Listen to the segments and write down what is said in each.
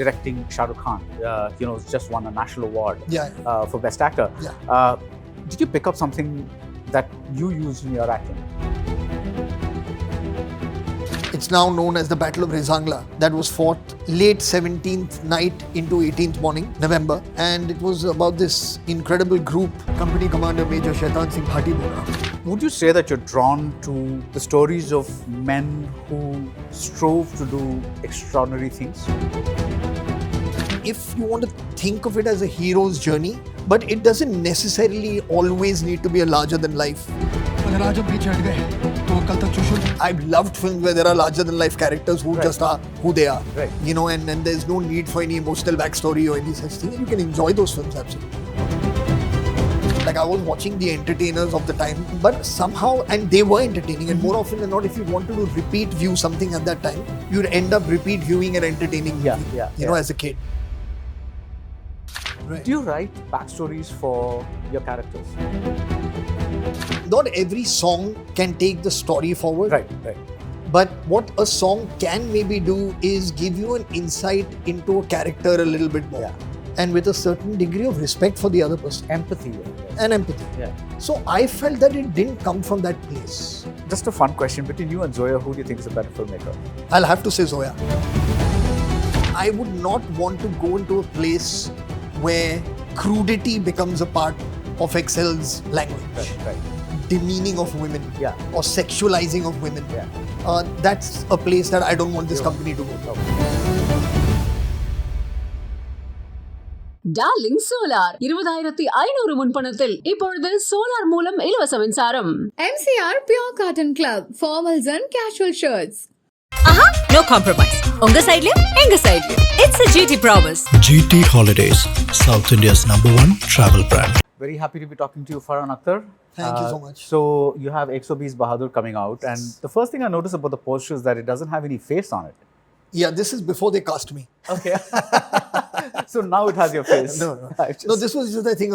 directing Shah Rukh Khan. Just won a national award for Best Actor. Yeah. Did you pick up something that you used in your acting? It's now known as the Battle of Rezangla. That was fought late 17th night into 18th morning, November. And it was about this incredible group, Company Commander Major Shaitan Singh Bhati Bora. Would you say that you're drawn to the stories of men who strove to do extraordinary things? If you want to think of it as a hero's journey, but it doesn't necessarily always need to be a larger than life. I've loved films where there are larger than life characters who just are who they are. Right. And there's no need for any emotional backstory or any such thing. You can enjoy those films absolutely. Like I was watching The Entertainers of the time, but somehow, and they were entertaining, and more often than not, if you wanted to repeat view something at that time, you'd end up repeat viewing and entertaining as a kid. Right. Do you write backstories for your characters? Not every song can take the story forward. Right. But what a song can maybe do is give you an insight into a character a little bit more. Yeah. And with a certain degree of respect for the other person. Empathy. And empathy. Yeah. So I felt that it didn't come from that place. Just a fun question. Between you and Zoya, who do you think is a better filmmaker? I'll have to say Zoya. I would not want to go into a place where crudity becomes a part of Excel's language. Right. Demeaning of women. Yeah. Or sexualizing of women. Yeah. That's a place that I don't want this company to go. Darling Solar 20,500 முன்பணத்தில் இப்பொழுது solar மூலம் இலவச மின்சாரம். MCR Pure Cotton Club formals and casual shirts. No compromise. Unga sidelayum, enga sidelayum. It's a GT promise. GT Holidays, South India's #1 travel brand. Very happy to be talking to you, Farhan Akhtar. Thank you so much. So you have XOB's Bahadur coming out, and the first thing I noticed about the poster is that it doesn't have any face on it. Yeah, this is before they cast me. Okay. So now it has your face. No. No, this was just, I think,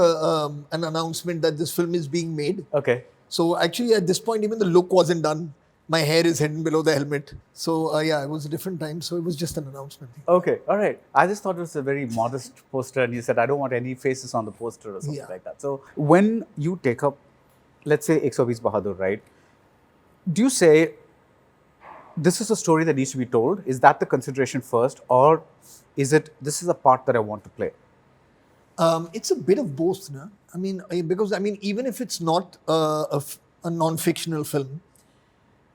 an announcement that this film is being made. Okay. So actually, at this point, even the look wasn't done. My hair is hidden below the helmet. So it was a different time. So it was just an announcement. Okay, all right. I just thought it was a very modest poster, and you said, I don't want any faces on the poster or something like that. So when you take up, let's say, XOB's Bahadur, right? Do you say, this is a story that needs to be told? Is that the consideration first? Or is it, this is a part that I want to play? It's a bit of both. No? Because even if it's not a non-fictional film,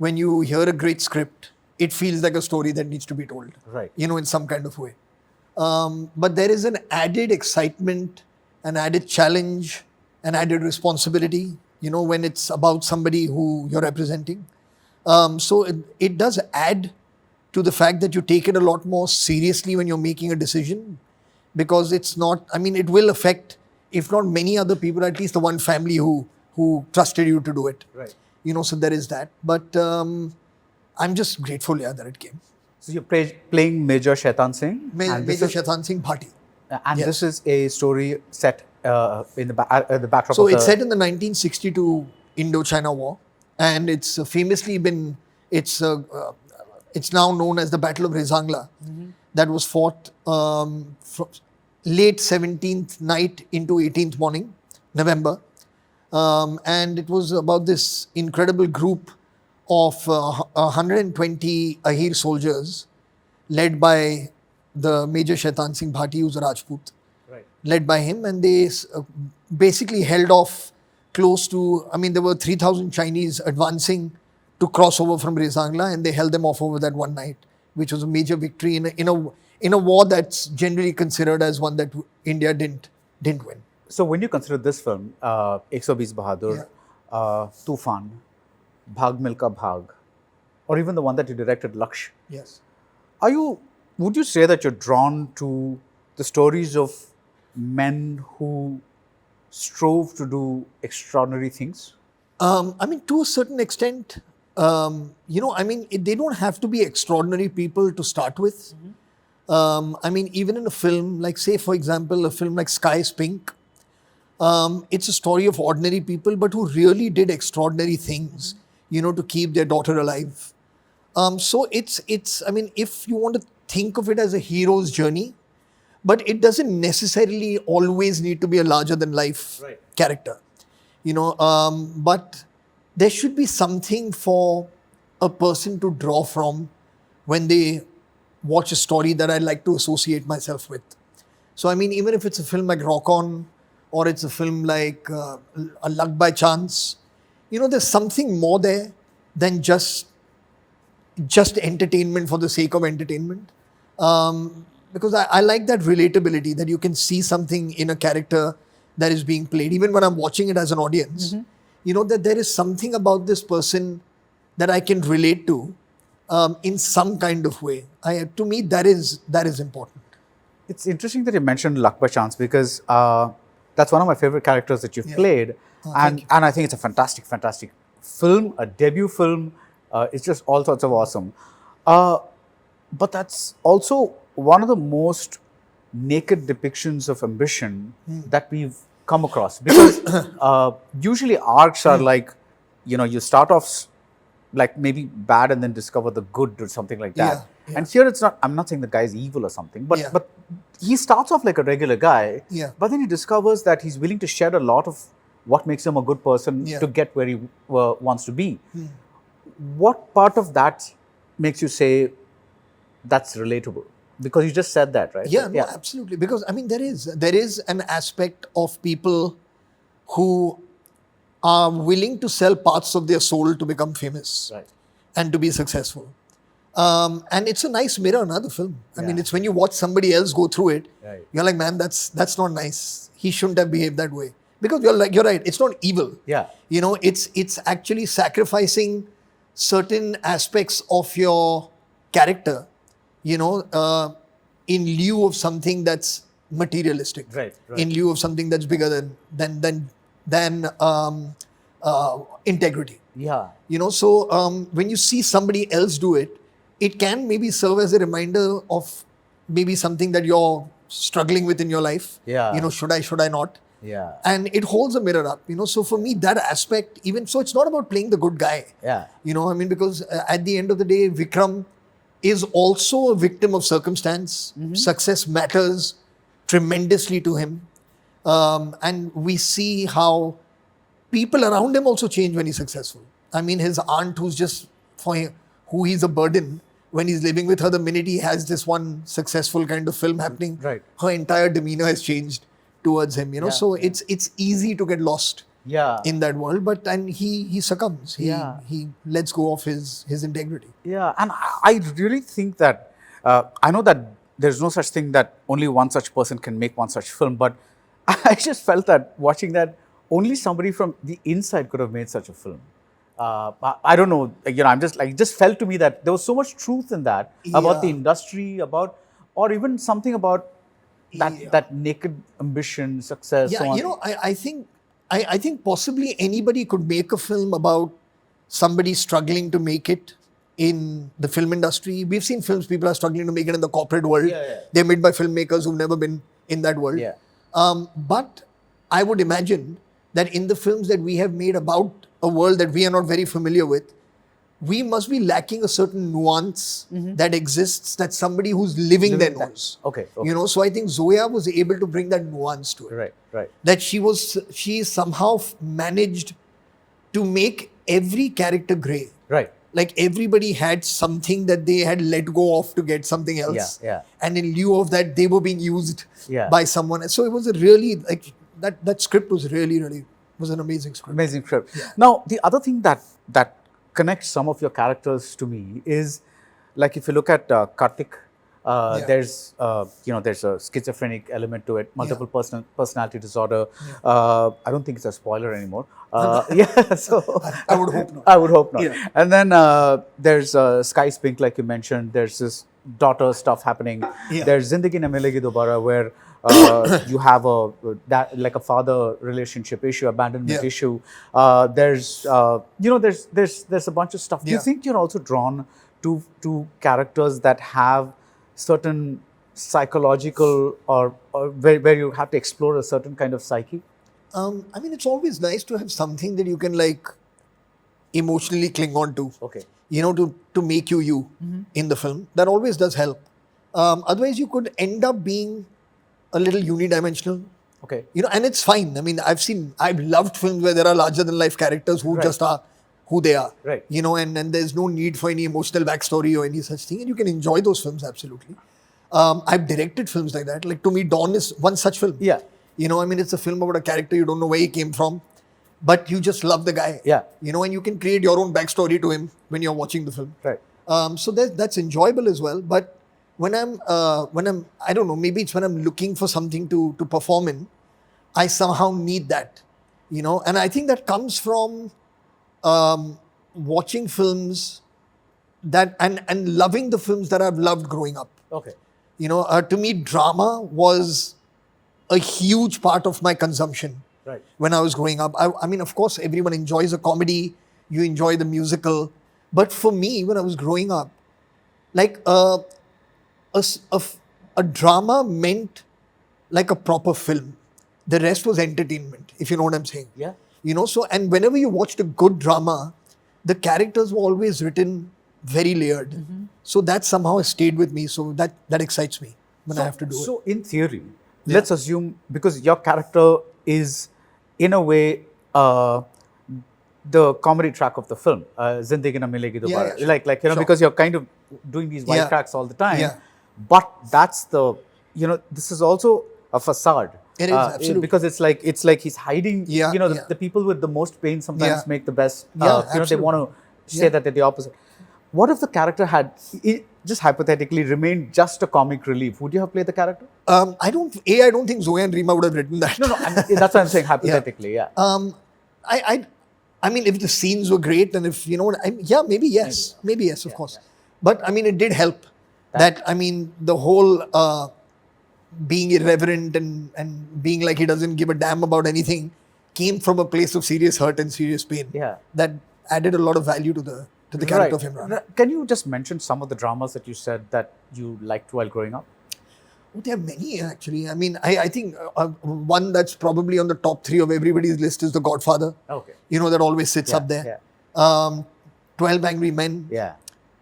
when you hear a great script, it feels like a story that needs to be told. Right. In some kind of way. But there is an added excitement, an added challenge, an added responsibility, when it's about somebody who you're representing. So it does add to the fact that you take it a lot more seriously when you're making a decision, because it's not, it will affect, if not many other people, at least the one family who trusted you to do it. Right. So there is that. But I'm just grateful that it came. So you're playing Major Shaitan Singh? Major Shaitan Singh Bhati. And this is a story set in the backdrop So of it's set in the 1962 Indo-China War. And it's famously been, it's now known as the Battle of Rezangla. That was fought from late 17th night into 18th morning, November. And it was about this incredible group of 120 Ahir soldiers led by the Major Shaitan Singh Bhati, who's a Rajput. Right. Led by him, and they basically held off close to, there were 3,000 Chinese advancing to cross over from Rezangla, and they held them off over that one night, which was a major victory in a war that's generally considered as one that India didn't win. So when you consider this film, XOB's Bahadur, Tufan, Bhag Milka Bhag, or even the one that you directed, Laksh. Yes. Would you say that you're drawn to the stories of men who strove to do extraordinary things? To a certain extent, they don't have to be extraordinary people to start with. Even in a film, like say, for example, a film like Sky is Pink, it's a story of ordinary people, but who really did extraordinary things, to keep their daughter alive. So if you want to think of it as a hero's journey, but it doesn't necessarily always need to be a larger than life character. But there should be something for a person to draw from when they watch a story that I like to associate myself with. So, I mean, even if it's a film like Rock On, or it's a film like A Luck by Chance, there's something more there than just entertainment for the sake of entertainment. Because I like that relatability, that you can see something in a character that is being played. Even when I'm watching it as an audience, that there is something about this person that I can relate to in some kind of way. To me, that is important. It's interesting that you mentioned Luck by Chance, because that's one of my favorite characters that you've played. And I think it's a fantastic, fantastic film, a debut film. It's just all sorts of awesome. But that's also one of the most naked depictions of ambition that we've come across. Because usually arcs are like, you start off like maybe bad and then discover the good or something like that. Yeah. And here it's not, I'm not saying the guy's evil or something, but he starts off like a regular guy, but then he discovers that he's willing to shed a lot of what makes him a good person to get where he wants to be. What part of that makes you say that's relatable? Because you just said that, right? Yeah, no, absolutely. Because I mean, there is an aspect of people who are willing to sell parts of their soul to become famous and to be successful. And it's a nice mirror, another film. I mean, it's when you watch somebody else go through it, you're like, man, that's not nice. He shouldn't have behaved that way. Because you're right, it's not evil. Yeah. It's actually sacrificing certain aspects of your character, in lieu of something that's materialistic. Right. In lieu of something that's bigger than integrity. Yeah. So when you see somebody else do it, it can maybe serve as a reminder of maybe something that you're struggling with in your life. Yeah. Should I not? Yeah. And it holds a mirror up, So for me, that aspect, even so, it's not about playing the good guy. Yeah. Because at the end of the day, Vikram is also a victim of circumstance. Success matters tremendously to him. And we see how people around him also change when he's successful. I mean, his aunt, who he's a burden, when he's living with her, the minute he has this one successful kind of film happening, her entire demeanor has changed towards him, So it's easy to get lost in that world, and he succumbs. He lets go of his integrity. Yeah, and I really think that, I know that there's no such thing that only one such person can make one such film, but I just felt that watching that, only somebody from the inside could have made such a film. I don't know, I'm just like, it just felt to me that there was so much truth in that, about the industry, or even something about that naked ambition, success, so on. I think possibly anybody could make a film about somebody struggling to make it in the film industry. We've seen films, people are struggling to make it in the corporate world. They're made by filmmakers who've never been in that world. But I would imagine that in the films that we have made about a world that we are not very familiar with, we must be lacking a certain nuance that exists that somebody who's living there knows. Okay. So I think Zoya was able to bring that nuance to it. Right. That she somehow managed to make every character grey. Right. Like everybody had something that they had let go of to get something else. Yeah. And in lieu of that, they were being used by someone else. So it was a really, that script was really was an amazing script. Amazing script. Yeah. Now, the other thing that connects some of your characters to me is, like, if you look at Karthik, there's a schizophrenic element to it, multiple personality disorder. I don't think it's a spoiler anymore. So I would hope not. I would hope not. And then there's Sky's Pink, like you mentioned. There's this daughter stuff happening. There's Zindagi Na Milegi Dobara, where you have a father relationship issue, abandonment issue. There's there's a bunch of stuff. Do you think you're also drawn to characters that have certain psychological or where you have to explore a certain kind of psyche? I mean, it's always nice to have something that you can emotionally cling on to. Okay. To make you in the film. That always does help. Otherwise, you could end up being a little unidimensional. Okay. You know, and it's fine. I mean, I've loved films where there are larger than life characters who just are who they are. Right. You know, and there's no need for any emotional backstory or any such thing. And you can enjoy those films, absolutely. I've directed films like that. Like, to me, Dawn is one such film. Yeah. You know, I mean, it's a film about a character, you don't know where he came from, but you just love the guy. Yeah. You know, and you can create your own backstory to him when you're watching the film. Right. So that's enjoyable as well. But when I'm, I don't know, maybe it's when I'm looking for something to perform in, I somehow need that, you know. And I think that comes from watching films that and loving the films that I've loved growing up. Okay. You know, to me, drama was a huge part of my consumption when I was growing up. I mean, of course, everyone enjoys a comedy, you enjoy the musical. But for me, when I was growing up, like a drama meant like a proper film. The rest was entertainment, if you know what I'm saying. Yeah. You know, so, and whenever you watched a good drama, the characters were always written very layered. So that somehow has stayed with me. So that excites me when I have to do it. So in theory, let's assume, because your character is in a way the comedy track of the film, Zindagi Na Milegi Dobara. Sure. Like you know, because you're kind of doing these white tracks all the time. Yeah. But that's the, you know, this is also a facade. It is, absolutely. Because it's like he's hiding. Yeah, you know, yeah. the people with the most pain sometimes make the best. Yeah, you know, they absolutely. want to say that they're the opposite. What if the character had, just hypothetically, remained just a comic relief? Would you have played the character? I don't think Zoe and Rima would have written that. No, that's what I'm saying, hypothetically, yeah. I mean, if the scenes were great and if, you know what, maybe yes. Maybe yes, of course. But I mean, it did help that, I mean, the whole being irreverent and being like he doesn't give a damn about anything came from a place of serious hurt and serious pain. Yeah. That added a lot of value to the character of Imran. Can you just mention some of the dramas that you said that you liked while growing up? Oh, there are many, actually. I mean, I think one that's probably on the top 3 of everybody's list is The Godfather. Okay. You know, that always sits up there. Yeah. 12 Angry Men. Yeah.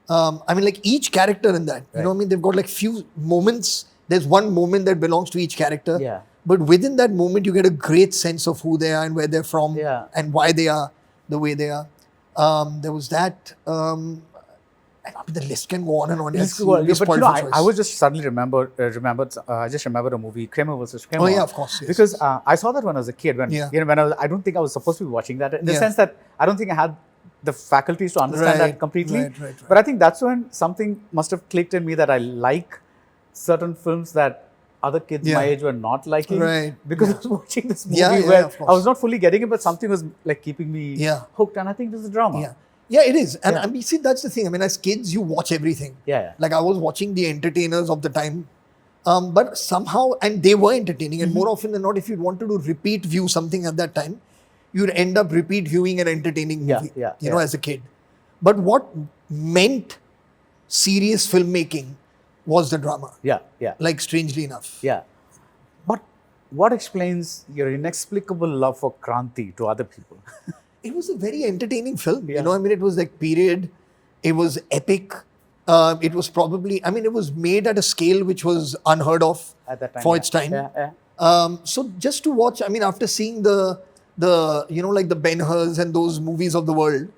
I mean, like each character in that, you know what I mean? They've got like few moments. There's one moment that belongs to each character. Yeah. But within that moment, you get a great sense of who they are and where they're from and why they are the way they are. There was that. I mean, the list can go on and on. But you know, I was just suddenly remembered. I just remembered a movie, Kramer versus Kramer. Oh yeah, of course. Yes. Because I saw that when I was a kid. When you know, when I don't think I was supposed to be watching that. In the sense that I don't think I had the faculties to understand that completely. Right. But I think that's when something must have clicked in me that I like certain films that other kids my age were not liking. Right. Because I was watching this movie where I was not fully getting it, but something was like keeping me hooked. And I think this is a drama. Yeah, it is. And I mean, see, that's the thing. I mean, as kids, you watch everything. Yeah. Like I was watching the entertainers of the time. But somehow, and they were entertaining. And more often than not, if you wanted to repeat view something at that time, you'd end up repeat viewing an entertaining movie, you know, as a kid. But what meant serious filmmaking was the drama. Yeah. Like, strangely enough. Yeah. But what explains your inexplicable love for Kranti to other people? It was a very entertaining film. You know, I mean, it was like period. It was epic. It was probably, I mean, it was made at a scale which was unheard of at that time, for its time. So just to watch, I mean, after seeing the you know, like the Ben-Hurs and those movies of the world,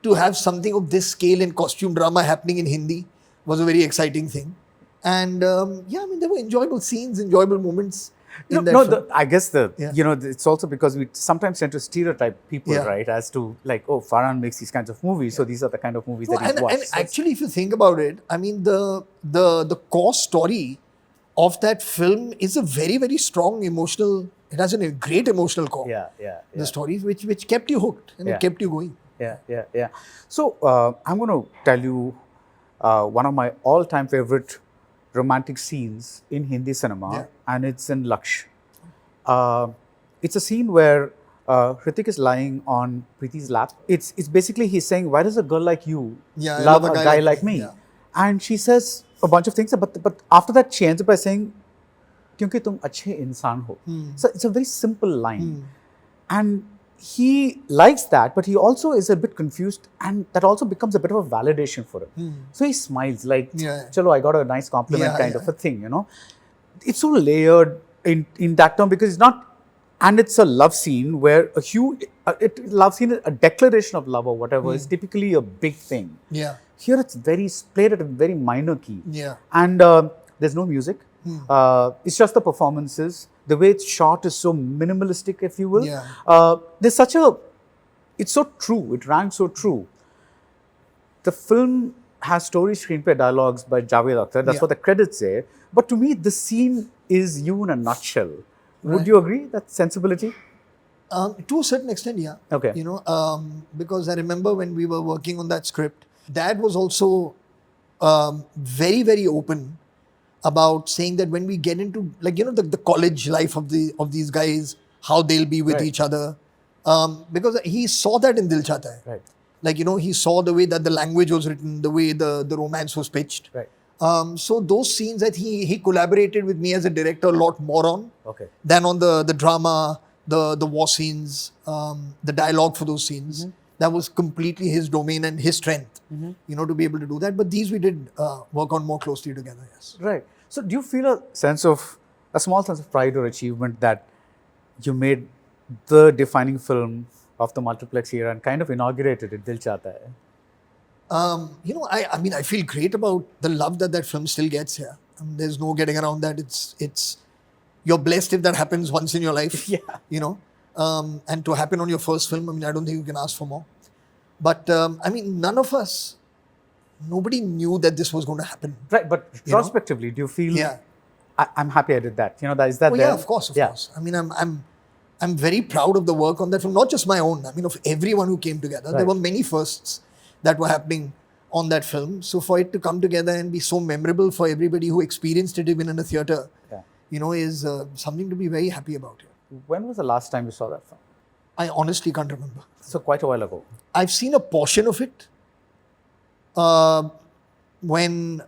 to have something of this scale in costume drama happening in Hindi was a very exciting thing. And I mean, there were enjoyable scenes, enjoyable moments. I guess you know, it's also because we sometimes tend to stereotype people, right? As to like, oh, Farhan makes these kinds of movies, so these are the kind of movies that he's watched. And actually, if you think about it, I mean, the core story of that film is a very, very strong emotional. It has a great emotional core. The story which kept you hooked and it kept you going. Yeah. So I'm going to tell you one of my all-time favorite romantic scenes in Hindi cinema, and it's in Laksh. It's a scene where Hrithik is lying on Preeti's lap. It's basically he's saying, why does a girl like you love a guy like me? And she says a bunch of things, but after that she ends up by saying, kyunki tum achhe insaan ho. So it's a very simple line. And he likes that, but he also is a bit confused, and that also becomes a bit of a validation for him. So he smiles like, chalo, I got a nice compliment kind of a thing, you know. It's so layered, in that term, because it's not, and it's a love scene where a huge love scene, a declaration of love or whatever is typically a big thing. Yeah. Here it's played at a very minor key. Yeah. And there's no music. It's just the performances. The way it's shot is so minimalistic, if you will. Yeah. There's it's so true. It rang so true. The film has story, screenplay, dialogues by Javed Akhtar. That's Yeah. what the credits say. But to me, the scene is you in a nutshell. Would Right. you agree? That sensibility? To a certain extent, yeah. Okay. You know, because I remember when we were working on that script, Dad was also very, very open about saying that when we get into, like, you know, the college life of these guys, how they'll be with Right. each other, because he saw that in Dil Chahta Hai. Right. Like, you know, he saw the way that the language was written, the way the romance was pitched. Right. So those scenes that he collaborated with me as a director a lot more on Okay. than on the drama, the war scenes, the dialogue for those scenes. That was completely his domain and his strength, you know, to be able to do that. But these we did work on more closely together, yes. Right. So do you feel a small sense of pride or achievement that you made the defining film of the multiplex era and kind of inaugurated it, Dil Chahta Hai? You know, I mean, I feel great about the love that film still gets here. I mean, there's no getting around that. It's you're blessed if that happens once in your life. Yeah. You know, and to happen on your first film, I mean, I don't think you can ask for more. But I mean, nobody knew that this was going to happen. Right. But You know? prospectively, do you feel, Yeah. I'm happy I did that? You know, is that Oh there? yeah, of course. I mean, I'm very proud of the work on that film. Not just my own. I mean, of everyone who came together. Right. There were many firsts that were happening on that film. So for it to come together and be so memorable for everybody who experienced it even in a theater, Yeah. you know, is something to be very happy about. When was the last time you saw that film? I honestly can't remember. So quite a while ago. I've seen a portion of it when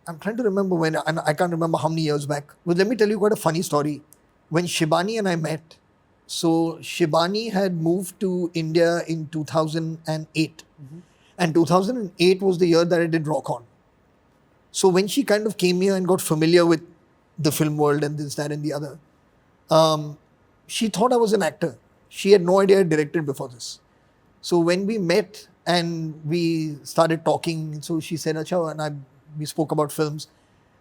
I'm trying to remember when, and I can't remember how many years back. Well, let me tell you quite a funny story. When Shibani and I met, so Shibani had moved to India in 2008. And 2008 was the year that I did Rock On. So when she kind of came here and got familiar with the film world and this, that, and the other, she thought I was an actor. She had no idea I directed before this. So when we met and we started talking, so she said, Acha, and we spoke about films.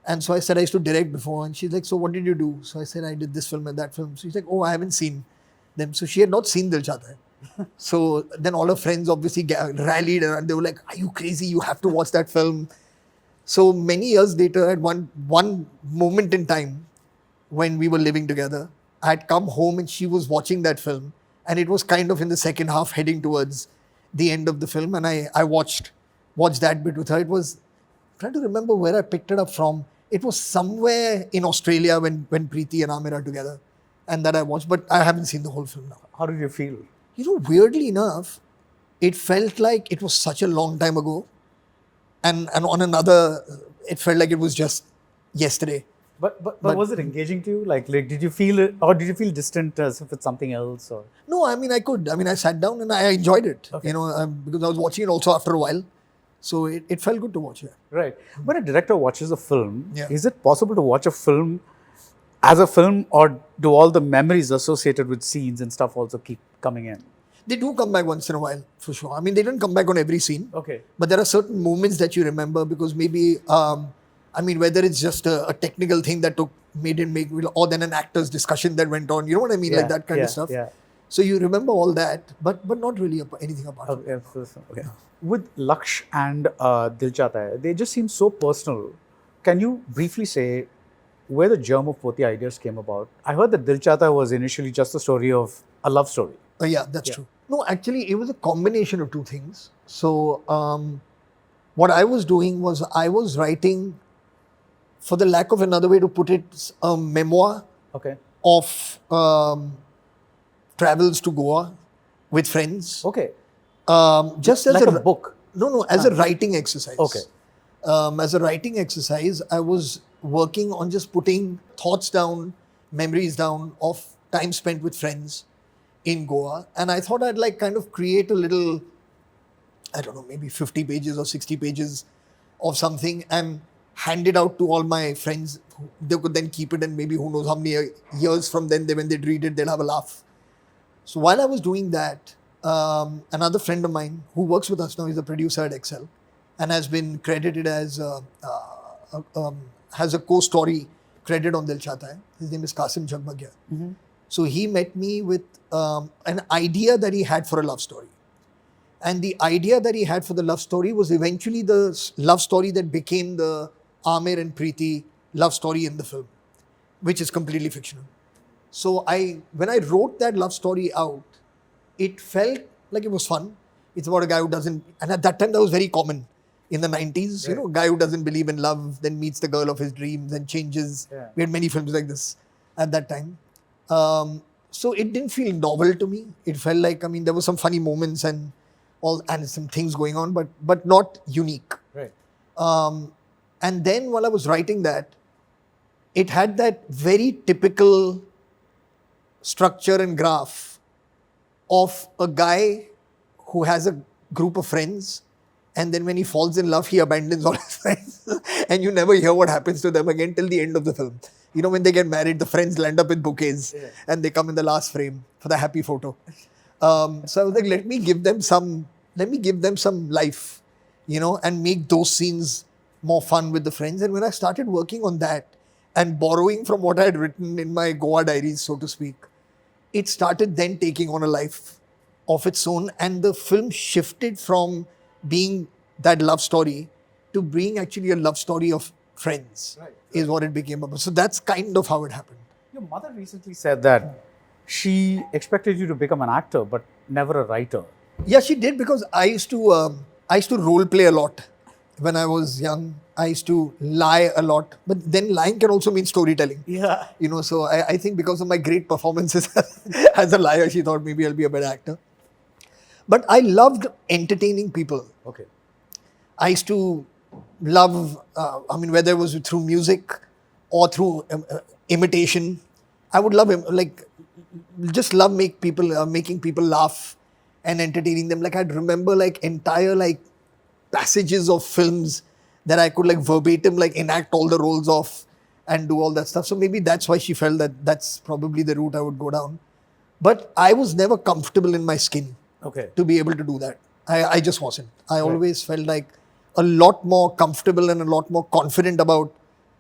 And so I said, I used to direct before. And she's like, so what did you do? So I said, I did this film and that film. So she's like, oh, I haven't seen them. So she had not seen Dil Chahta Hai. So then all her friends obviously rallied and they were like, are you crazy? You have to watch that film. So many years later, at one moment in time when we were living together, I had come home and she was watching that film. And it was kind of in the second half heading towards the end of the film. And I watched that bit with her. It was, I'm trying to remember where I picked it up from. It was somewhere in Australia when Preeti and Amir are together. And that I watched, but I haven't seen the whole film now. How did you feel? You know, weirdly enough, it felt like it was such a long time ago. And on another, it felt like it was just yesterday. But was it engaging to you? Like did you feel it, or did you feel distant as if it's something else? Or No, I mean, I could. I mean, I sat down and I enjoyed it, Okay. you know, because I was watching it also after a while. So it felt good to watch it. right, when a director watches a film, Yeah. is it possible to watch a film as a film, or do all the memories associated with scenes and stuff also keep coming in? They do come back once in a while, for sure. I mean, they don't come back on every scene. Okay. But there are certain moments that you remember because maybe, I mean, whether it's just a technical thing that made it make, or then an actor's discussion that went on, you know what I mean? Like that kind of stuff. Yeah. So you remember all that, but not really anything apart from that. Okay. With Laksh and Dil Chahta Hai, they just seem so personal. Can you briefly say where the germ of both the ideas came about? I heard that Dil Chahta Hai was initially just a story of a love story. Yeah, that's true. No, actually, it was a combination of two things. So, what I was doing was I was writing, for the lack of another way to put it, a memoir Okay. of travels to Goa with friends. Okay. Just as Like a book. No, as a writing exercise. Okay. As a writing exercise, I was working on just putting thoughts down, memories down of time spent with friends in Goa. And I thought I'd like kind of create a little, I don't know, maybe 50 pages or 60 pages of something and hand it out to all my friends. They could then keep it, and maybe who knows how many years from then, when they'd read it, they'd have a laugh. So while I was doing that, another friend of mine who works with us now, is a producer at Excel and has been credited as has a co-story credit on Dil Chahta Hai. His name is Qasim Jagmagia. So he met me with an idea that he had for a love story. And the idea that he had for the love story was eventually the love story that became the Amir and Preeti love story in the film, which is completely fictional. So when I wrote that love story out, it felt like it was fun. It's about a guy who doesn't, and at that time that was very common in the 90s, a guy who doesn't believe in love, then meets the girl of his dreams and changes. Yeah. We had many films like this at that time. So it didn't feel novel to me. It felt like, there were some funny moments and some things going on, but not unique. Right. And then while I was writing that, it had that very typical structure and graph of a guy who has a group of friends, and then when he falls in love, he abandons all his friends and you never hear what happens to them again till the end of the film. When they get married, the friends land up with bouquets and they come in the last frame for the happy photo. So I was like, let me give them some life, and make those scenes more fun with the friends. And when I started working on that and borrowing from what I had written in my Goa diaries, so to speak, it started then taking on a life of its own. And the film shifted from being that love story to being actually a love story of friends, is what it became about. So that's kind of how it happened. Your mother recently said that she expected you to become an actor, but never a writer. Yeah, she did, because I used to role play a lot when I was young. I used to lie a lot, but then lying can also mean storytelling. Yeah. So I think because of my great performances as a liar, she thought maybe I'll be a better actor. But I loved entertaining people. Okay. I used to love, whether it was through music or through imitation, I would love just love making people laugh and entertaining them. I'd remember entire passages of films that I could verbatim enact all the roles of and do all that stuff. So maybe that's why she felt that that's probably the route I would go down. But I was never comfortable in my skin to be able to do that. I just wasn't. I always felt like a lot more comfortable and a lot more confident about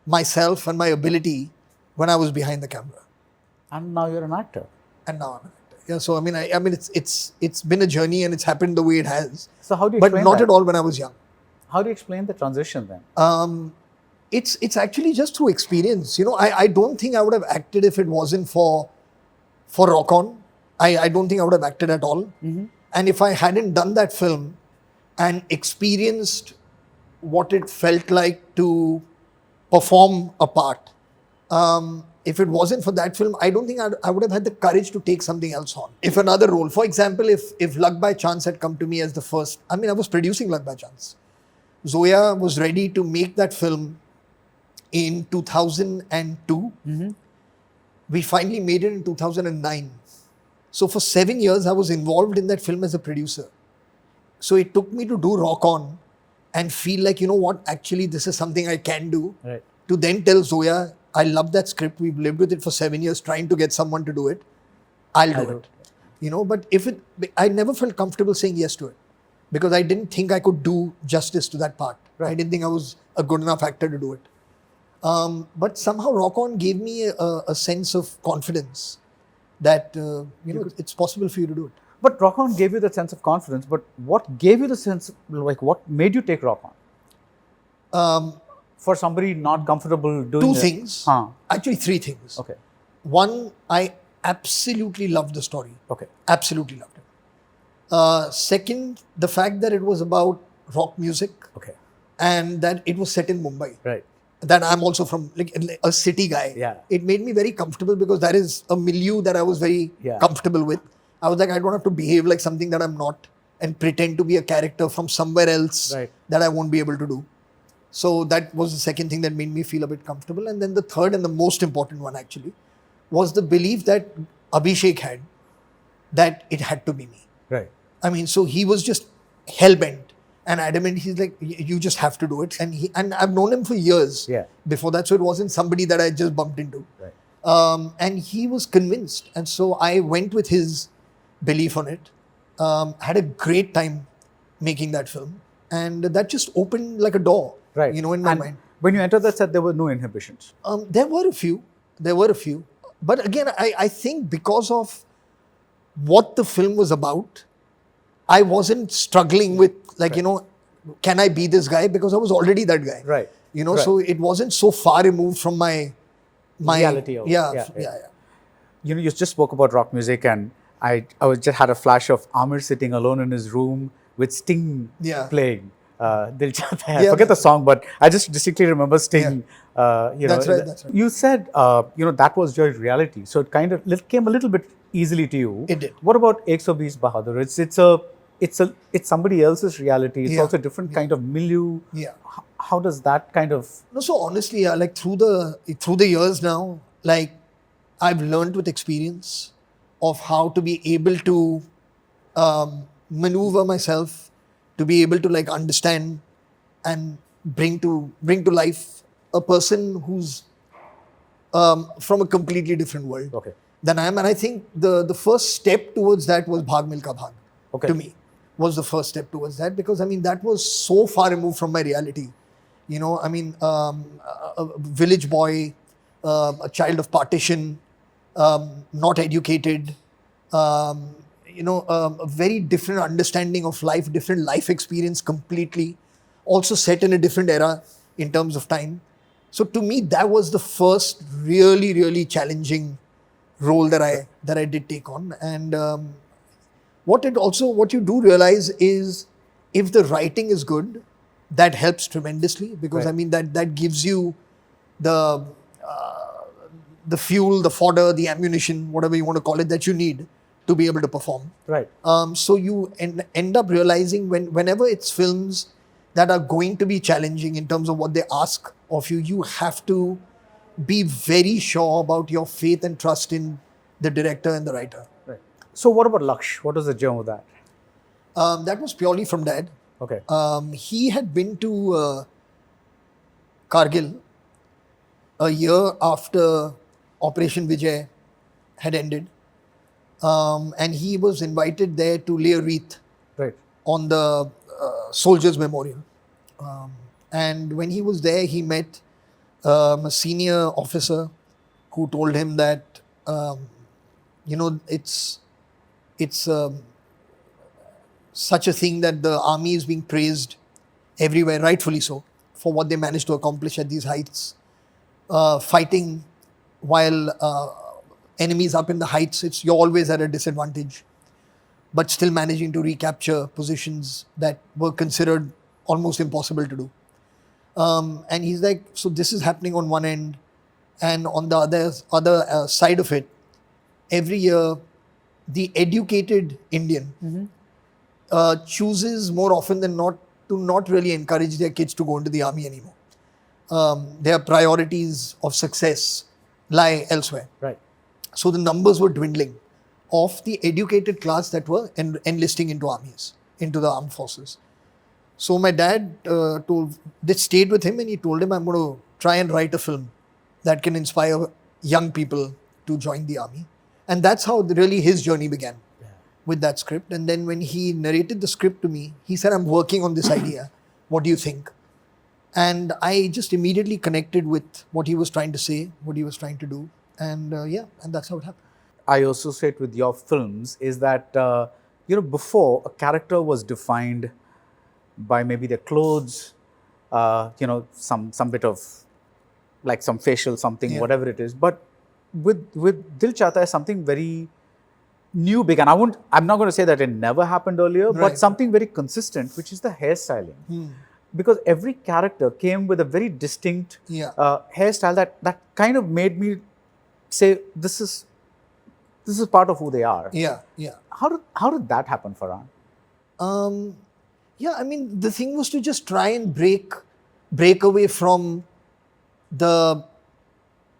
myself and my ability when I was behind the camera. And now you're an actor. And now I'm an actor. Yeah, so it's been a journey and it's happened the way it has. So how do you explain But not that? at all when I was young. How do you explain the transition then? It's actually just through experience. I don't think I would have acted if it wasn't for Rock On. I don't think I would have acted at all. Mm-hmm. And if I hadn't done that film and experienced what it felt like to perform a part, if it wasn't for that film, I don't think I would have had the courage to take something else on. If another role, for example, if Luck by Chance had come to me as the first, I was producing Luck by Chance. Zoya was ready to make that film in 2002. Mm-hmm. We finally made it in 2009. So for 7 years, I was involved in that film as a producer. So it took me to do Rock On and feel like, actually this is something I can do. Right. To then tell Zoya, I love that script. We've lived with it for 7 years trying to get someone to do it. I'll do it. But I never felt comfortable saying yes to it because I didn't think I could do justice to that part. Right. I didn't think I was a good enough actor to do it. But somehow Rock On gave me a sense of confidence that, it's possible for you to do it. But Rock On gave you the sense of confidence, but what gave you the sense, what made you take Rock On? For somebody not comfortable doing Two things. Actually, three things. Okay. One, I absolutely loved the story. Okay. Absolutely loved it. Second, the fact that it was about rock music. Okay. And that it was set in Mumbai. Right. That I'm also from a city guy. Yeah. It made me very comfortable because that is a milieu that I was very comfortable with. I was like, I don't have to behave like something that I'm not and pretend to be a character from somewhere else that I won't be able to do. So that was the second thing that made me feel a bit comfortable. And then the third and the most important one actually was the belief that Abhishek had that it had to be me. Right. So he was just hell-bent and adamant. He's like, you just have to do it. And I've known him for years. Yeah. Before that, so it wasn't somebody that I just bumped into. Right. And he was convinced, and so I went with his belief on it. Had a great time making that film, and that just opened like a door. Right. You know, in my And mind. when you entered that set, there were no inhibitions. There were a few. But again, I think because of what the film was about, I wasn't struggling with can I be this guy? Because I was already that guy. Right. You know, Right. so it wasn't so far removed from my Reality of it. yeah. You know, you just spoke about rock music, and I just had a flash of Amir sitting alone in his room with Sting Yeah. playing Dil Chahta Hai. I Yeah, forget but- the song, but I just distinctly remember Sting. You That's know, right, that's right. You said that was your reality, so it kind of came a little bit easily to you. It did. What about Ek So Bees Bahadur? It's somebody else's reality. It's Yeah. also a different kind of milieu. Yeah. How does that kind of No, so honestly, like through the years now, like I've learned with experience of how to be able to maneuver myself, to be able to like understand and bring to life a person who's from a completely different world Okay. than I am. And I think the first step towards that was Bhag Milka Bhag. Okay. To me, was the first step towards that, because I mean that was so far removed from my reality. You know, I mean, a village boy, a child of partition, not educated, a very different understanding of life, different life experience completely, also set in a different era in terms of time. So to me, that was the first really, really challenging role that I did take on. And what you do realize is, if the writing is good, that helps tremendously, because Right. I mean that gives you the fuel, the fodder, the ammunition, whatever you want to call it, that you need to be able to perform. right? So you end up realizing whenever it's films that are going to be challenging in terms of what they ask of you, you have to be very sure about your faith and trust in the director and the writer. Right. So what about Laksh? What was the germ of that? That was purely from Dad. Okay. He had been to Kargil a year after Operation Vijay had ended. And he was invited there to lay a wreath Right. on the Soldiers' Memorial. And when he was there, he met a senior officer who told him that, it's such a thing that the army is being praised everywhere, rightfully so, for what they managed to accomplish at these heights. Fighting while enemies up in the heights, you're always at a disadvantage, but still managing to recapture positions that were considered almost impossible to do. And he's like, so this is happening on one end, and on the other side of it, every year, the educated Indian chooses more often than not to not really encourage their kids to go into the army anymore. Their priorities of success lie elsewhere. Right. So the numbers were dwindling of the educated class that were enlisting into armies, into the armed forces. So my dad stayed with him, and he told him, I'm going to try and write a film that can inspire young people to join the army. And that's how really his journey began, with that script. And then when he narrated the script to me, he said, I'm working on this idea. What do you think? And I just immediately connected with what he was trying to say, what he was trying to do. And and that's how it happened. I associate with your films is that, before a character was defined by maybe their clothes, some bit of like some facial something, whatever it is. But with Dil Chahta Hai, something very new began. I'm not going to say that it never happened earlier, but Right. something very consistent, which is the hairstyling. Because every character came with a very distinct hairstyle that kind of made me say, this is part of who they are. Yeah. How did that happen, Farhan? I mean, the thing was to just try and break away from the,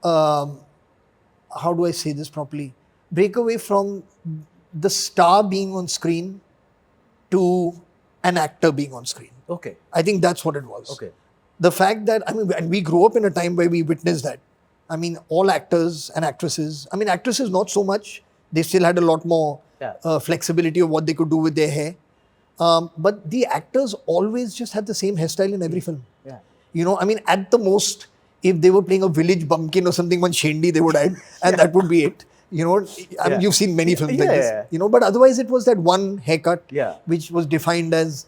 how do I say this properly? Break away from the star being on screen to an actor being on screen. Okay. I think that's what it was. Okay. The fact that, I mean, and we grew up in a time where we witnessed that. I mean, all actors and actresses, I mean, actresses not so much. They still had a lot more flexibility of what they could do with their hair. But the actors always just had the same hairstyle in every film. Yeah. You know, I mean, at the most, if they were playing a village bumpkin or something, one shendi they would add, and that would be it. You know, I mean, you've seen many films like this. You know, but otherwise it was that one haircut, which was defined as,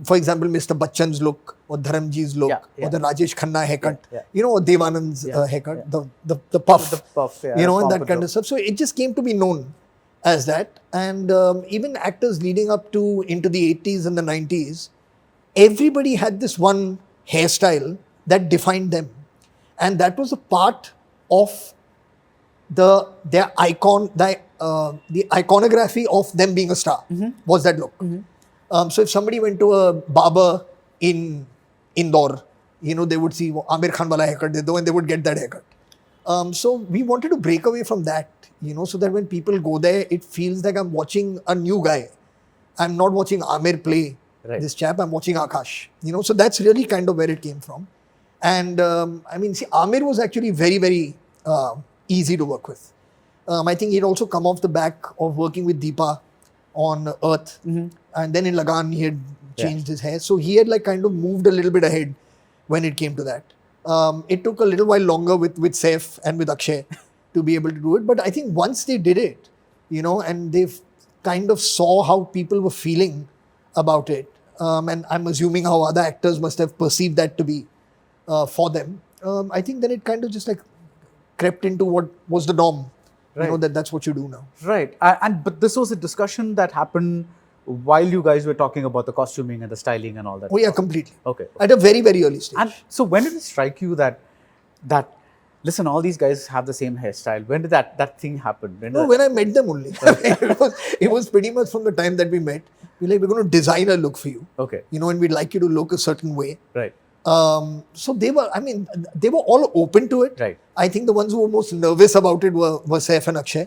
for example, Mr. Bachchan's look, or Dharamji's look, or the Rajesh Khanna haircut, you know, or Devanand's haircut, the puff, you know, and that kind of stuff. So it just came to be known as that. And even actors leading up to into the 80s and the 90s, everybody had this one hairstyle that defined them. And that was a part of the iconography of them being a star, was that look. So if somebody went to a barber in Indore, you know, they would see Amir Khan wala haircut de do, and they would get that haircut. So we wanted to break away from that, you know, so that when people go there, it feels like I'm watching a new guy. I'm not watching Amir play this chap, I'm watching Akash, you know. So that's really kind of where it came from. And I mean, see, Amir was actually very, very easy to work with. I think he'd also come off the back of working with Deepa on Earth. And then in Lagan, he had changed his hair. So he had like kind of moved a little bit ahead when it came to that. It took a little while longer with Saif and with Akshay to be able to do it. But I think once they did it, you know, and they've kind of saw how people were feeling about it. And I'm assuming how other actors must have perceived that to be for them. I think then it kind of just like crept into what was the norm. You know, that's what you do now. Right. But this was a discussion that happened while you guys were talking about the costuming and the styling and all that. Oh yeah, completely. Okay. At a very, very early stage. And so when did it strike you that listen, all these guys have the same hairstyle? When did that thing happen? When I met them only. It was pretty much from the time that we met. We're going to design a look for you. Okay. You know, and we'd like you to look a certain way. Right. So they were all open to it. Right. I think the ones who were most nervous about it were Saif and Akshay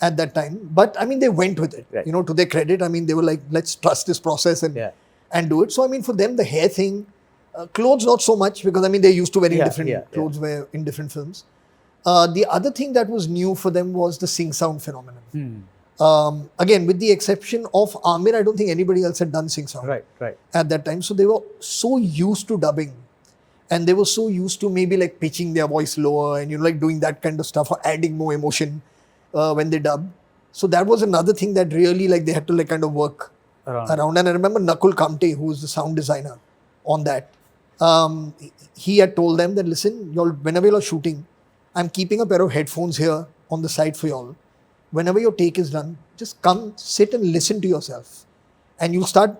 at that time. But I mean, they went with it. Right. You know, to their credit, I mean, they were like, let's trust this process and do it. So I mean, for them, the hair thing, clothes not so much, because I mean, they're used to wearing different clothes in different films. The other thing that was new for them was the sing sound phenomenon. Again, with the exception of Amir, I don't think anybody else had done sing sound at that time. So they were so used to dubbing, and they were so used to maybe like pitching their voice lower and, you know, like doing that kind of stuff or adding more emotion when they dub. So that was another thing that really like they had to like kind of work around. And I remember Nakul Kamte, who was the sound designer on that, he had told them that, listen, y'all, whenever you're shooting, I'm keeping a pair of headphones here on the side for y'all. Whenever your take is done, just come, sit and listen to yourself. And you start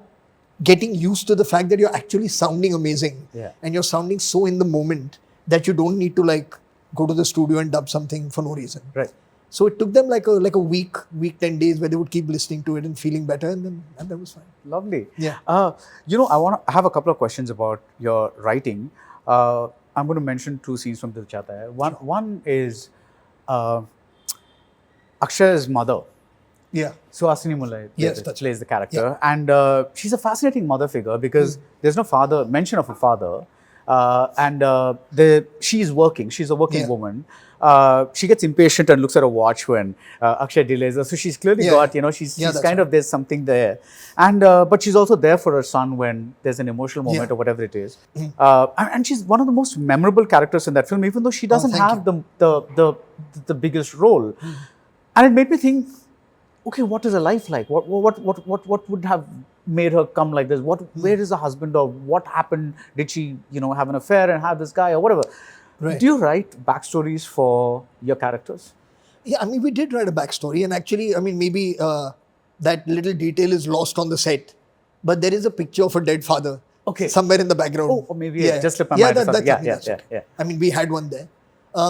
getting used to the fact that you're actually sounding amazing. And you're sounding so in the moment that you don't need to like go to the studio and dub something for no reason. Right. So it took them like a week, 10 days where they would keep listening to it and feeling better, and that was fine. Lovely. Yeah. You know, I have a couple of questions about your writing. I'm going to mention two scenes from Dil Chahta Hai. One is Akshay's mother. Yeah. Suhasini Mulay plays the character. Yeah. And she's a fascinating mother figure because there's no mention of a father. She's working. She's a working woman. She gets impatient and looks at a watch when Akshay delays her. So she's clearly got, you know, she's kind of, there's something there. And but she's also there for her son when there's an emotional moment or whatever it is. And she's one of the most memorable characters in that film, even though she doesn't have the biggest role. And it made me think, okay, what is her life like? What would have made her come like this? Where is the husband, or what happened? Did she, you know, have an affair and have this guy or whatever? Right. Do you write backstories for your characters? Yeah, I mean, we did write a backstory, and actually, I mean, maybe that little detail is lost on the set, but there is a picture of a dead father somewhere in the background. Oh, or maybe just slipped my mind. Yeah. I mean, we had one there.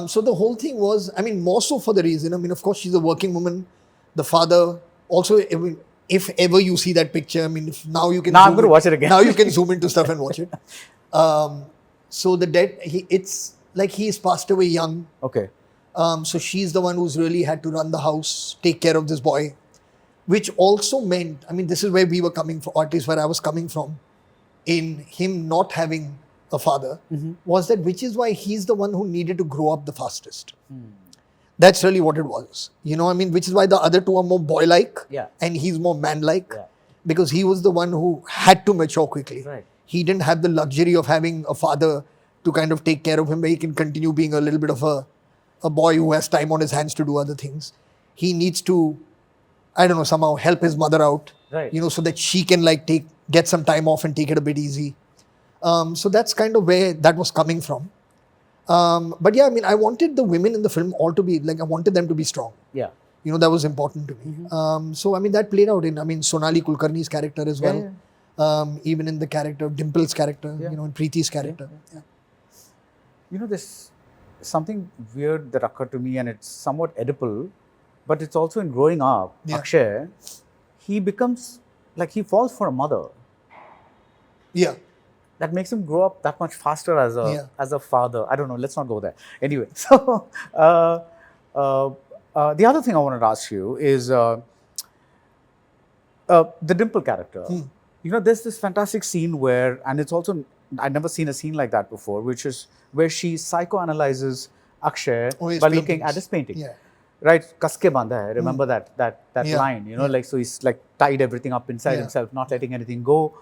So the whole thing was, I mean, more so for the reason, I mean, of course, she's a working woman. The father also, I mean, if ever you see that picture, I mean, now you can. Now I'm going to watch it again. Now you can zoom into stuff and watch it. So the dead, it's like he's passed away young. Okay. So she's the one who's really had to run the house, take care of this boy, which also meant, I mean, this is where we were coming from, or at least where I was coming from. in him not having a father was that, which is why he's the one who needed to grow up the fastest. That's really what it was. You know, I mean, which is why the other two are more boy-like and he's more man-like because he was the one who had to mature quickly. Right. He didn't have the luxury of having a father to kind of take care of him where he can continue being a little bit of a boy who has time on his hands to do other things. He needs to, I don't know, somehow help his mother out, you know, so that she can like get some time off and take it a bit easy. So that's kind of where that was coming from. But yeah, I mean, I wanted the women in the film all to be, like, I wanted them to be strong. Yeah. You know, that was important to me. So, I mean, that played out in, I mean, Sonali Kulkarni's character as well. Even in the character of Dimple's character, you know, in Preeti's character. You know, there's something weird that occurred to me, and it's somewhat edible, but it's also in growing up, Akshay, he becomes, like, he falls for a mother. Yeah. That makes him grow up that much faster as a father. I don't know, let's not go there. Anyway, so the other thing I wanted to ask you is the Dimple character. You know, there's this fantastic scene where, and it's also, I'd never seen a scene like that before, which is where she psychoanalyzes Akshay by looking at his painting. Right, kaske banda hai. Remember that line, you know, like, so he's like tied everything up inside himself, not letting anything go.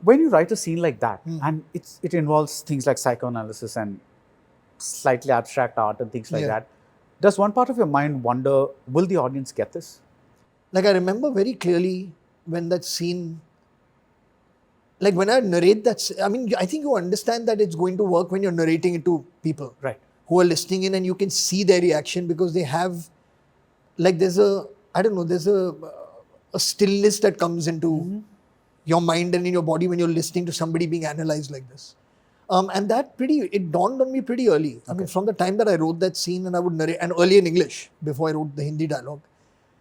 When you write a scene like that, and it involves things like psychoanalysis and slightly abstract art and things like that, does one part of your mind wonder, will the audience get this? Like, I remember very clearly when that scene, like when I narrate that, I mean, I think you understand that it's going to work when you're narrating it to people who are listening in, and you can see their reaction because they have, like, there's a, I don't know, there's a stillness that comes into your mind and in your body when you're listening to somebody being analyzed like this. And that it dawned on me pretty early. I mean, from the time that I wrote that scene and I would narrate, and early in English, before I wrote the Hindi dialogue,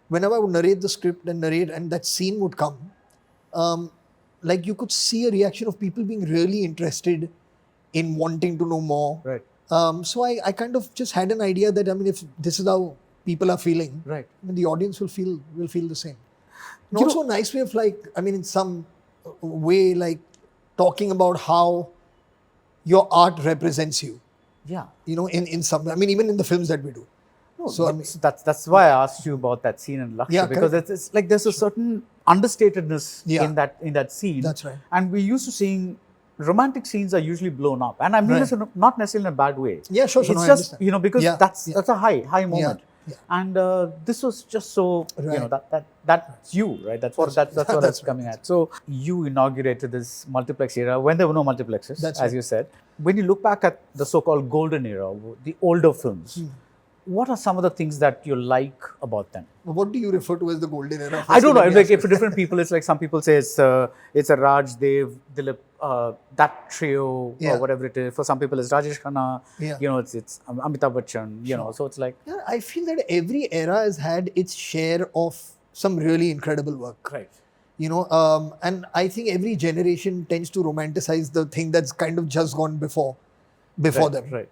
whenever I would narrate the script and that scene would come, like, you could see a reaction of people being really interested in wanting to know more. So I kind of just had an idea that, I mean, if this is how people are feeling, I mean, the audience will feel the same. And also a nice way of, like, I mean, in some way, like, talking about how your art represents you. You know, in some, I mean, even in the films that we do. So I mean, that's why I asked you about that scene in Lakshya, because it's like there's a certain understatedness in that scene. That's right. And we're used to seeing romantic scenes are usually blown up, and I mean this not necessarily in a bad way. Sure. It's just, you know, because that's a high moment. And this was just so, you know, that's you, right? That's what that's coming at. So you inaugurated this multiplex era when there were no multiplexes, as you said. When you look back at the so-called golden era, the older films, what are some of the things that you like about them? What do you refer to as the golden era? I don't know. Like, for different people, it's like some people say it's a Raj, Dev, Dilip, that trio or whatever it is. For some people, it's Rajesh Khanna. You know, it's Amitabh Bachchan. You know, so it's like, I feel that every era has had its share of some really incredible work. You know, and I think every generation tends to romanticize the thing that's kind of just gone before them.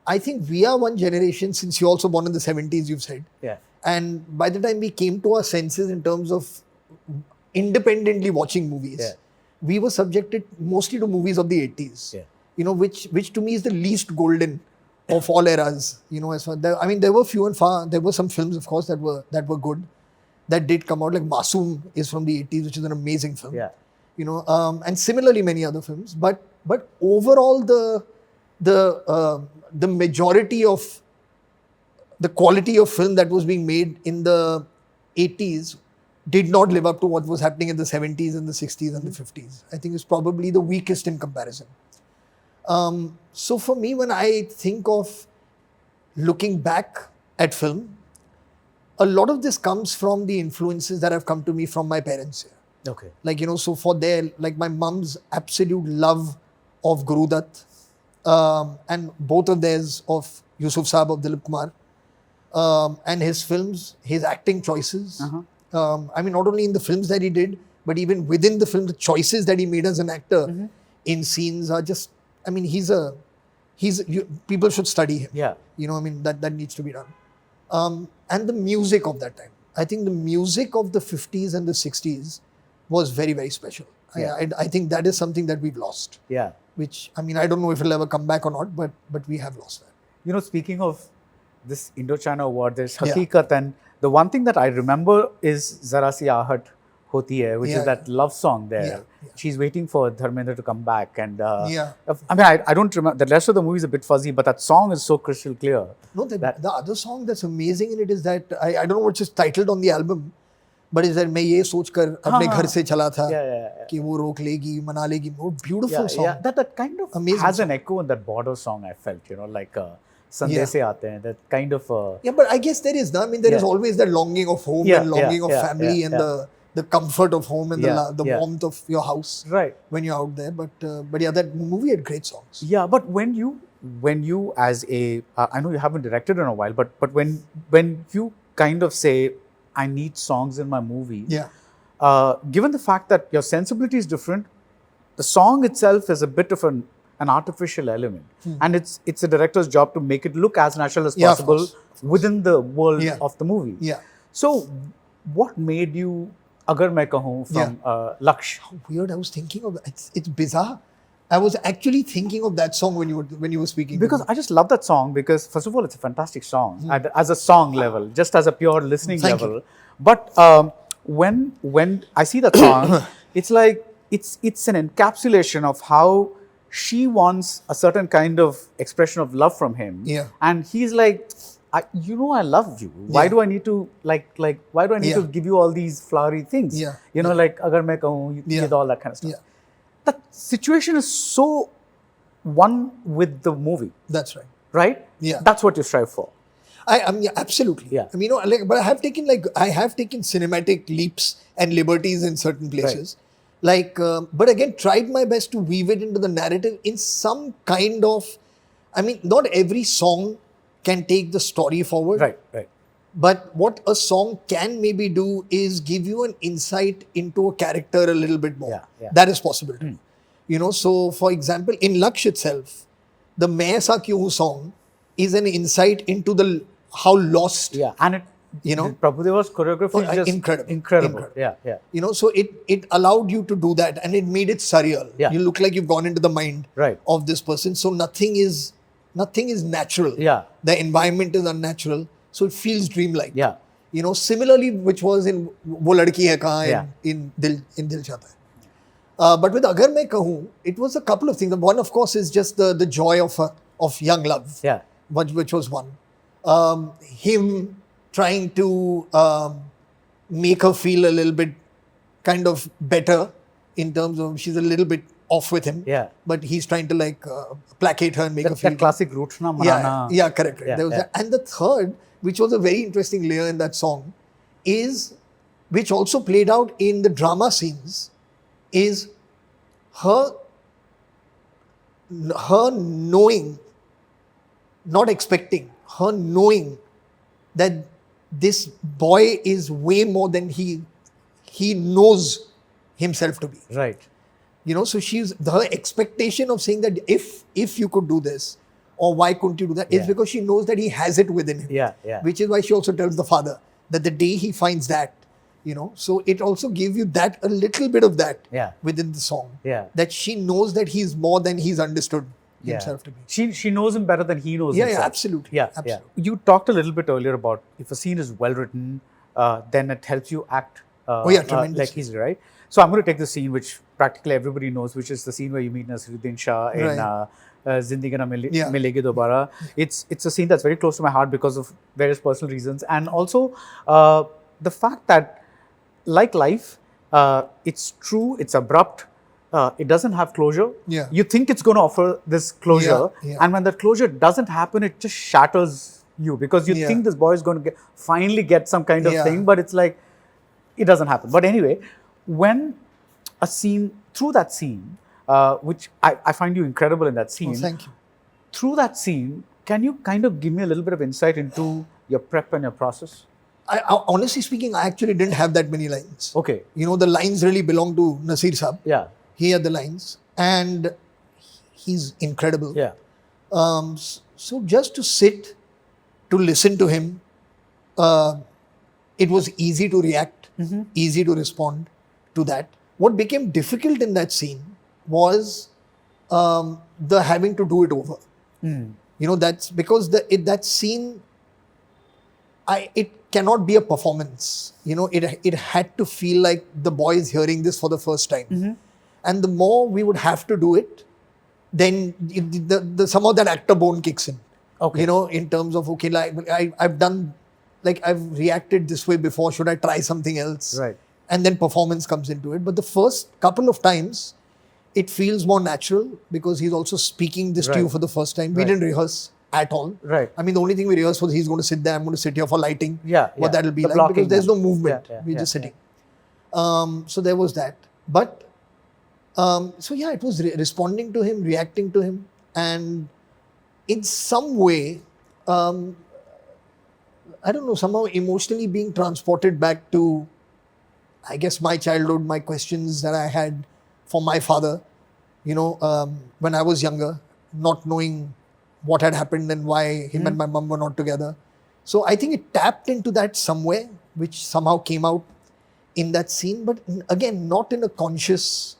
I think we are one generation, since you're also born in the 70s, you've said. And by the time we came to our senses in terms of independently watching movies, we were subjected mostly to movies of the 80s. You know, which to me is the least golden of all eras. You know, as far I mean, there were few and far. There were some films, of course, that were good, that did come out. Like Masoom is from the 80s, which is an amazing film. You know, and similarly many other films. But overall, the majority of the quality of film that was being made in the 80s did not live up to what was happening in the 70s and the 60s and the 50s. I think it's probably the weakest in comparison. So for me, when I think of looking back at film, a lot of this comes from the influences that have come to me from my parents. Like, you know, so for like my mom's absolute love of Guru Dutt, and both of theirs of Yusuf Saab, of Dilip Kumar, and his films, his acting choices. I mean, not only in the films that he did, but even within the film, the choices that he made as an actor in scenes are just, I mean, people should study him. You know, I mean, that needs to be done. And the music of that time. I think the music of the 50s and the 60s was very, very special. I think that is something that we've lost. Yeah. Which, I mean, I don't know if it'll ever come back or not, but we have lost that. You know, speaking of this Indochina award, there's Yeah. Hakikat, and the one thing that I remember is Zara Si Aahat Hoti Hai, which is that love song there. Yeah. She's waiting for Dharmendra to come back, and Yeah. I mean, I don't remember, the rest of the movie is a bit fuzzy, but that song is so crystal clear. No, the other song that's amazing in it is that, I don't know what's just titled on the album, but is that मैं ये सोचकर अपने घर से चला था कि वो रोक लेगी, मना लेगी. Oh, beautiful song. Yeah, that kind of Amazing has song. an echo in that border song, I felt, you know, like Sandese Aate Hain, that kind of... Yeah, but I guess there is, I mean, there is always that longing of home and longing of family and the comfort of home and the warmth of your house when you're out there. But yeah, that movie had great songs. Yeah, but when you as a, I know you haven't directed in a while, but when you kind of say, I need songs in my movie, given the fact that your sensibility is different, the song itself is a bit of an artificial element. And it's a director's job to make it look as natural as possible within the world of the movie. Yeah. So, what made you Agar Main Kahun from Laksh? How weird! I was thinking of it's bizarre. I was actually thinking of that song when you were speaking. Because I just love that song because first of all, it's a fantastic song as a song level, just as a pure listening level. But when I see that song, it's like it's an encapsulation of how she wants a certain kind of expression of love from him. Yeah. And he's like, I love you. Why do I need to why do I need to give you all these flowery things? Yeah. You know, like Agar Main Kahun, all that kind of stuff. Yeah. That situation is so one with the movie. That's right. Right? Yeah. That's what you strive for. I mean, absolutely. Yeah. I mean, you know, but I have taken cinematic leaps and liberties in certain places. Right. But again, tried my best to weave it into the narrative in some kind of, I mean, not every song can take the story forward. Right. But what a song can maybe do is give you an insight into a character a little bit more. Yeah. That is possible too. You know, so for example, in Laksh itself, the Main Aisa Kyun Hu song is an insight into how lost. Yeah. And Prabhudeva's choreography is just incredible. Yeah. You know, so it allowed you to do that and it made it surreal. Yeah. You look like you've gone into the mind of this person. So nothing is natural. Yeah. The environment is unnatural. So it feels dreamlike. Yeah. You know, similarly, which was in Wo Ladki Hai Kahan in Dil Chahta Hai. But with Agar Main Kahun, it was a couple of things. One, of course, is just the joy of young love. Yeah. Which was one. Him trying to make her feel a little bit kind of better in terms of she's a little bit off with him. Yeah. But he's trying to placate her and make her feel. That classic Rootna Manana. Yeah, correct. Yeah, there was that. And the third, which was a very interesting layer in that song, which also played out in the drama scenes, is her knowing, not expecting, her knowing that this boy is way more than he knows himself to be. Right. You know, so her expectation of saying that if you could do this, or why couldn't you do that, is because she knows that he has it within him. Yeah. Which is why she also tells the father that the day he finds that, you know, so it also gave you that, a little bit of that within the song. Yeah. That she knows that he's more than he's understood himself to be. She knows him better than he knows himself. Yeah, absolutely. Yeah. You talked a little bit earlier about if a scene is well written, then it helps you act tremendously. like he's right. So I'm going to take the scene which practically everybody knows, which is the scene where you meet Nasiruddin Shah in Zindagi Na Milegi Dobara. It's a scene that's very close to my heart because of various personal reasons, and also the fact that, like life, it's true, it's abrupt, it doesn't have closure. Yeah. You think it's going to offer this closure, and when that closure doesn't happen, it just shatters you because you think this boy is going to finally get some kind of thing, but it's like it doesn't happen. But anyway, when a scene, through that scene, which I find you incredible in that scene. Oh, thank you. Through that scene, can you kind of give me a little bit of insight into your prep and your process? I honestly speaking, I actually didn't have that many lines. Okay. You know, the lines really belong to Nasir Saab. Yeah. He had the lines and he's incredible. Yeah. So just to sit, to listen to him, it was easy to react, easy to respond to that. What became difficult in that scene was the having to do it over. You know, that's because that scene, it cannot be a performance. You know, it had to feel like the boy is hearing this for the first time. And the more we would have to do it, then somehow that actor bone kicks in. Okay. You know, in terms of, okay, like I've reacted this way before, should I try something else? Right. And then performance comes into it. But the first couple of times, it feels more natural because he's also speaking this to you for the first time. We didn't rehearse at all. Right. I mean, the only thing we rehearsed was he's going to sit there, I'm going to sit here for lighting. Yeah. What that'll be The like, blocking because there's no then. movement. Yeah, We're just sitting. So there was that. But, so yeah, it was responding to him, reacting to him. And in some way, I don't know, somehow emotionally being transported back to, I guess, my childhood, my questions that I had for my father, you know, when I was younger, not knowing what had happened and why him and my mum were not together. So I think it tapped into that somewhere, which somehow came out in that scene, but again, not in a conscious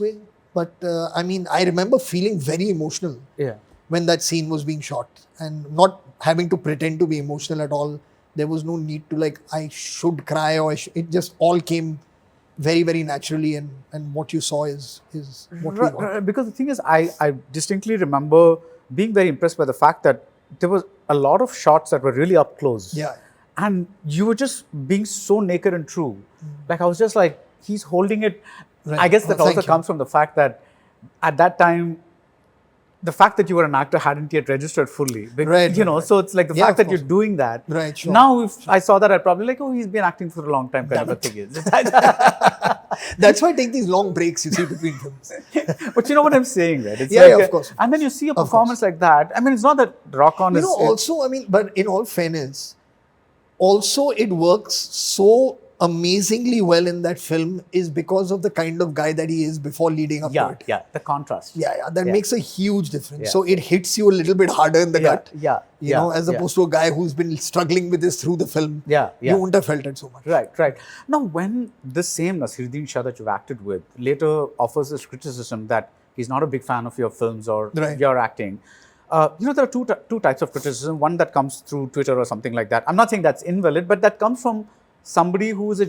way. But I mean, I remember feeling very emotional when that scene was being shot, and not having to pretend to be emotional at all. There was no need to, like, I should cry, or it just all came very, very naturally, and what you saw is what we got. Because the thing is, I distinctly remember being very impressed by the fact that there was a lot of shots that were really up close. Yeah. And you were just being so naked and true. Like, I was just like, he's holding it. Right. I guess that also Thank you. comes from the fact that at that time, the fact that you were an actor hadn't yet registered fully. Right, You know, right. so it's like the Yeah, fact of that you're course. doing that. Right, sure. Now, if I saw that, I'd probably like, oh, he's been acting for a long time kind of a thing. That's why I take these long breaks, you see, between films. But you know what I'm saying, right? It's Yeah, like yeah, of course. And then you see a performance like that. I mean, it's not that Rock On You is... know, also, I mean, but in all fairness, also it works so amazingly well in that film is because of the kind of guy that he is before leading up to it. Yeah, the contrast. Yeah, that makes a huge difference. Yeah. So it hits you a little bit harder in the gut. You know, as opposed to a guy who's been struggling with this through the film. Yeah. You wouldn't have felt it so much. Right. Now, when this same Nasiruddin Shah that you've acted with later offers this criticism that he's not a big fan of your films or your acting, you know, there are two types of criticism. One that comes through Twitter or something like that. I'm not saying that's invalid, but that comes from somebody who is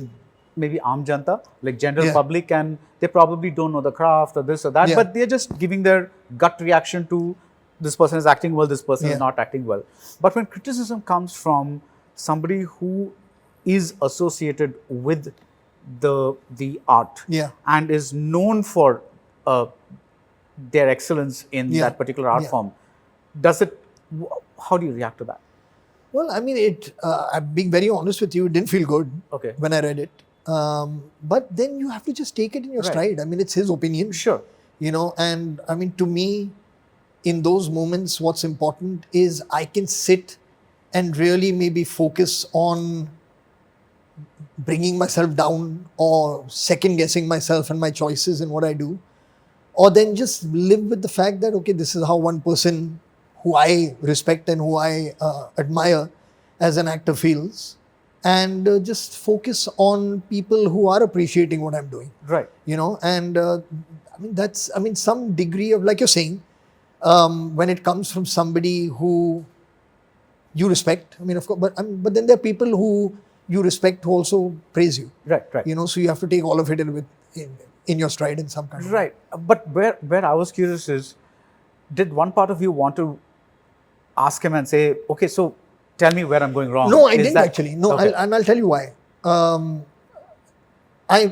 maybe Aam Janta, like general public, and they probably don't know the craft or this or that, but they're just giving their gut reaction to this person is acting well, this person is not acting well. But when criticism comes from somebody who is associated with the art and is known for their excellence in that particular art form, how do you react to that? Well, I mean, I'm being very honest with you, it didn't feel good when I read it. But then you have to just take it in your stride. I mean, it's his opinion. Sure. You know, and I mean, to me, in those moments, what's important is I can sit and really maybe focus on bringing myself down or second guessing myself and my choices in what I do. Or then just live with the fact that, okay, this is how one person who I respect and who I admire as an actor feels, and just focus on people who are appreciating what I'm doing. Right. You know, and I mean, some degree of, like you're saying, when it comes from somebody who you respect, I mean, of course, but then there are people who you respect who also praise you. Right. You know, so you have to take all of it in your stride in some kind of way. Right. But where I was curious is, did one part of you want to ask him and say, okay, so tell me where I'm going wrong? No, I didn't actually. No, okay. I'll tell you why. I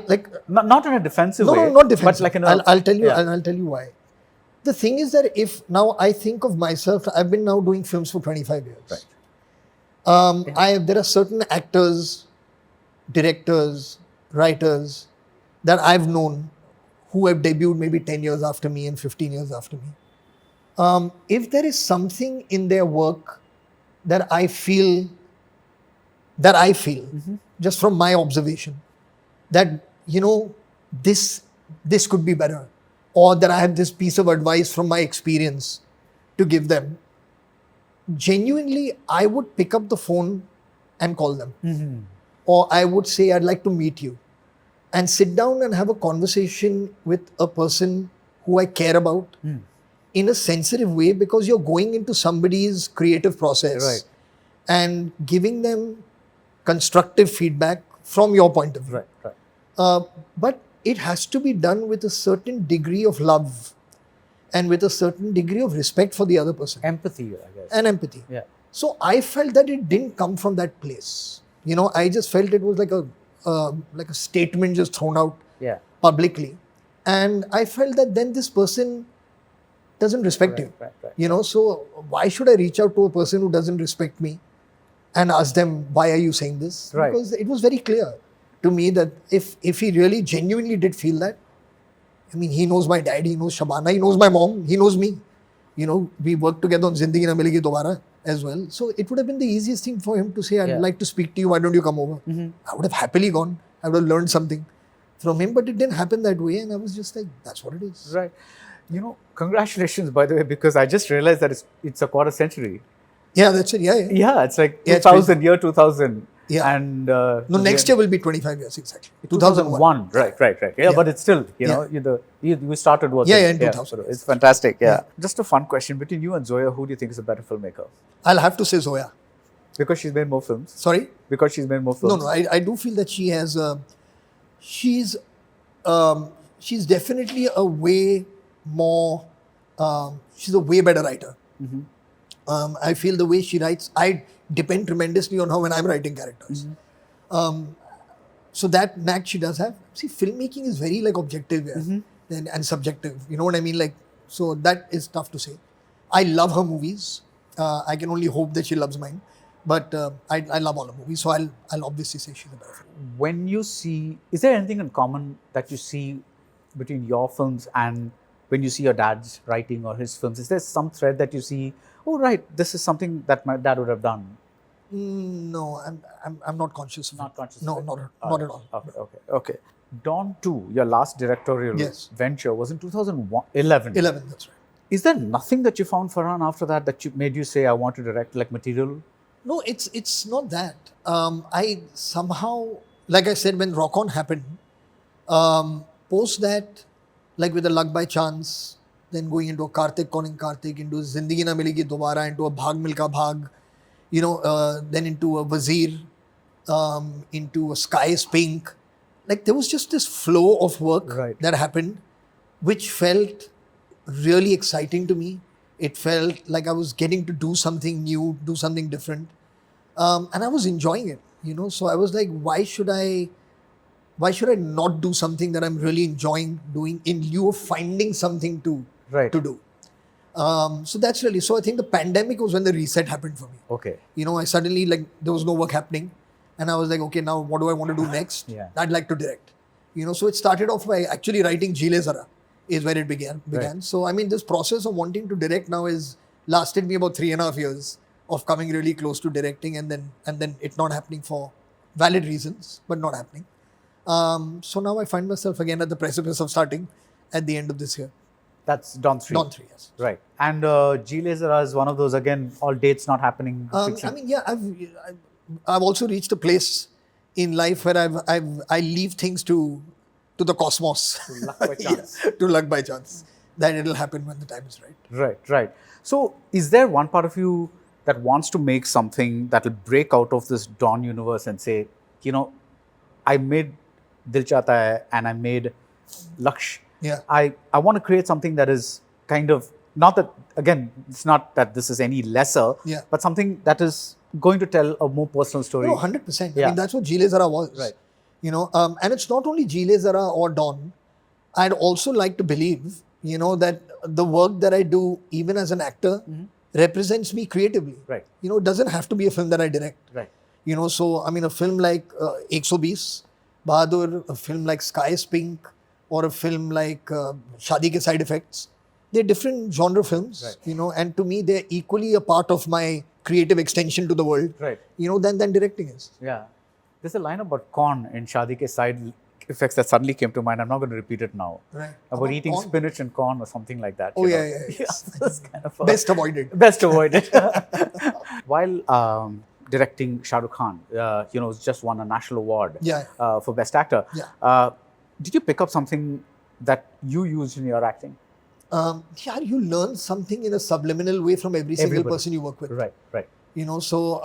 like not in a defensive way. No, not defensive. But like in a, I'll tell you. I'll tell you why. The thing is that if now I think of myself, I've been now doing films for 25 years. Right. There are certain actors, directors, writers that I've known who have debuted maybe 10 years after me and 15 years after me. If there is something in their work that I feel, just from my observation, that, you know, this could be better, or that I have this piece of advice from my experience to give them, genuinely, I would pick up the phone and call them. Or I would say, I'd like to meet you. and sit down and have a conversation with a person who I care about in a sensitive way, because you're going into somebody's creative process Right. and giving them constructive feedback from your point of view. But it has to be done with a certain degree of love and with a certain degree of respect for the other person Empathy, I guess. and empathy. Yeah. So I felt that it didn't come from that place. You know, I just felt it was like a statement just thrown out Yeah. publicly, and I felt that then this person doesn't respect you. Right. You know, so why should I reach out to a person who doesn't respect me and ask them, why are you saying this? Right. Because it was very clear to me that if he really genuinely did feel that, I mean, he knows my dad, he knows Shabana, he knows my mom, he knows me. You know, we worked together on Zindagi Na Milegi Dobara as well. So it would have been the easiest thing for him to say, I'd like to speak to you, why don't you come over? I would have happily gone. I would have learned something from him, but it didn't happen that way. And I was just like, that's what it is. Right. You know, congratulations, by the way, because I just realized that it's a quarter century. Yeah, that's it. Yeah. Yeah, it's like Yeah, it's 2000, year 2000. Yeah. And No, next year will be 25 years, exactly. 2001. Right. Yeah, Yeah. but it's still, you know, you started working. Yeah, in 2000. So it's fantastic. Yeah. Just a fun question. Between you and Zoya, who do you think is a better filmmaker? I'll have to say Zoya. Because she's made more films? Sorry? Because she's made more films? No, I do feel that she has she's definitely a way more, she's a way better writer. I feel the way she writes, I depend tremendously on her when I'm writing characters. So that knack she does have. See, filmmaking is very like objective and subjective. You know what I mean? Like, so that is tough to say. I love her movies. I can only hope that she loves mine. But I love all her movies. So I'll obviously say she's a better film. When you see, is there anything in common that you see between your films and when you see your dad's writing or his films? Is there some thread that you see, oh right, this is something that my dad would have done? No, I'm not conscious of Not it. conscious No, of it? not at all. Okay. Dawn 2, your last directorial Yes. venture, was in 2011. 11, that's right. Is there nothing that you found, Farhan, after that made you say, I want to direct like material? No, it's not that. I somehow, like I said, when Rock On happened, post that, like with a Luck by Chance, then going into a Kartik calling Kartik, into Zindagi Na Milegi Dobara, into a Bhag Milka Bhag, you know, then into a Wazir, into a Sky is Pink. Like there was just this flow of work Right. that happened, which felt really exciting to me. It felt like I was getting to do something new, do something different. And I was enjoying it, you know. So I was like, why should I not do something that I'm really enjoying doing in lieu of finding something to do? So that's really, so I think the pandemic was when the reset happened for me. Okay. You know, I suddenly, like, there was no work happening. And I was like, okay, now what do I want to do next? Yeah. I'd like to direct. You know, so it started off by actually writing Jile Zara is where it began. Right. So, I mean, this process of wanting to direct now is lasted me about 3.5 years of coming really close to directing and then it not happening for valid reasons, but not happening. So now I find myself again at the precipice of starting at the end of this year. That's Dawn 3. Dawn 3, yes. Right. And Gile Zara is one of those, again, all dates not happening. I fiction. mean, yeah, I've also reached a place in life where I leave things to the cosmos. To luck by chance. Yeah, to luck by chance. That it'll happen when the time is right. Right. So, is there one part of you that wants to make something that will break out of this Dawn universe and say, you know, I made Dil Chahta Hai and I made Laksh. Yeah. I want to create something that is kind of, not that, again, it's not that this is any lesser, Yeah. but something that is going to tell a more personal story. No, 100%. Yeah. I mean, that's what Jile Zara was. Right. You know, and it's not only Jile Zara or Dawn. I'd also like to believe, you know, that the work that I do, even as an actor, represents me creatively. Right. You know, it doesn't have to be a film that I direct. Right. You know, so, I mean, a film like 120, Bahadur, a film like Sky is Pink, or a film like Shaadi Ke Side Effects, they're different genre films, Right. you know, and to me, they're equally a part of my creative extension to the world, Right. you know, than directing is. Yeah. There's a line about corn in Shaadi Ke Side Effects that suddenly came to mind. I'm not going to repeat it now. Right. About eating corn? spinach and corn or something like that. Oh, you know. yeah. That's kind of Best avoided. Best avoided. While directing Shah Rukh Khan, you know, just won a national award Yeah. for Best Actor. Yeah. did you pick up something that you used in your acting? Yeah, you learn something in a subliminal way from every single Everybody. person you work with. Right, right. You know, so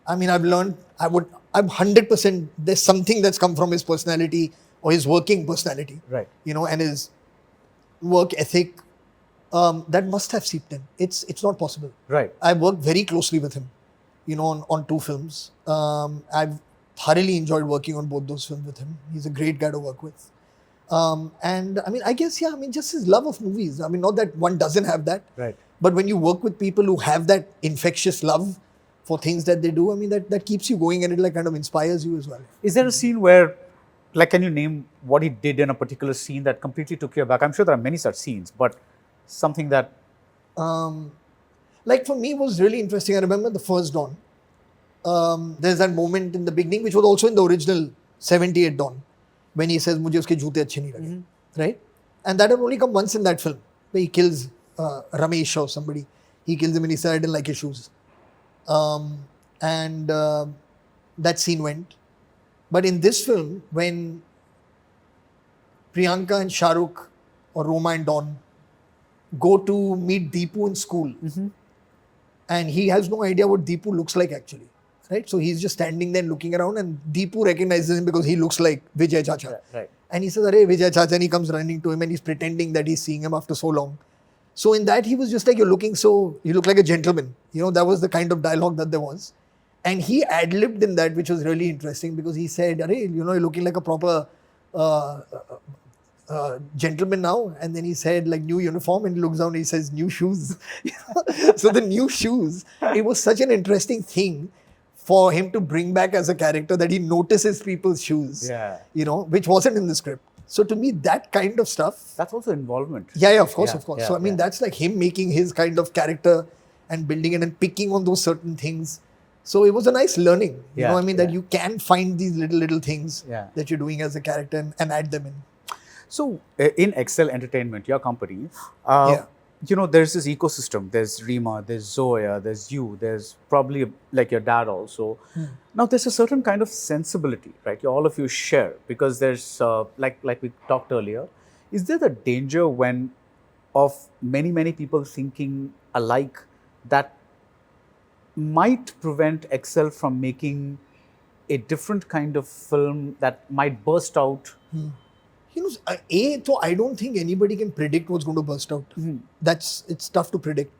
I mean, I'm 100%, there's something that's come from his personality or his working personality. Right. You know, and his work ethic that must have seeped in. It's not possible. Right. I worked very closely with him, you know, on 2 films. I've thoroughly enjoyed working on both those films with him. He's a great guy to work with. And I mean, I guess, yeah, I mean, just his love of movies. I mean, not that one doesn't have that. Right. But when you work with people who have that infectious love for things that they do, I mean, that keeps you going and it like kind of inspires you as well. Is there a scene where, like, can you name what he did in a particular scene that completely took you aback? I'm sure there are many such scenes, but something that... Like for me, it was really interesting. I remember the first Dawn. There's that moment in the beginning, which was also in the original 78 Dawn, when he says, "Mujhe uske joote achhe nahi lage," right? And that had only come once in that film, where he kills Ramesh or somebody. He kills him and he said, "I didn't like his shoes." And that scene went. But in this film, when Priyanka and Shahrukh or Roma and Dawn go to meet Deepu in school, and he has no idea what Deepu looks like actually, right? So he's just standing there looking around, and Deepu recognizes him because he looks like Vijay Chacha. Right. And he says, "Arey, Vijay Chacha," and he comes running to him and he's pretending that he's seeing him after so long. So in that, he was just like, you look like a gentleman. You know, that was the kind of dialogue that there was. And he ad-libbed in that, which was really interesting because he said, "Arey, you know, you're looking like a proper gentleman now." And then he said, like, "New uniform," and he looks down and he says, "New shoes." So the new shoes, it was such an interesting thing for him to bring back as a character that he notices people's shoes, Yeah. you know, which wasn't in the script. So to me, that kind of stuff. That's also involvement. Yeah, of course. Yeah, So I mean, yeah. that's like him making his kind of character and building it and picking on those certain things. So it was a nice learning, you Yeah, know what I mean, that yeah. you can find these little things Yeah. that you're doing as a character and add them in. So in Excel Entertainment, your company, Yeah. you know, there's this ecosystem. There's Rima, there's Zoya, there's you, there's probably like your dad also. Now there's a certain kind of sensibility, right? All of you share because there's like we talked earlier. Is there the danger of many people thinking alike that might prevent Excel from making a different kind of film that might burst out? You know, so I don't think anybody can predict what's going to burst out. It's tough to predict.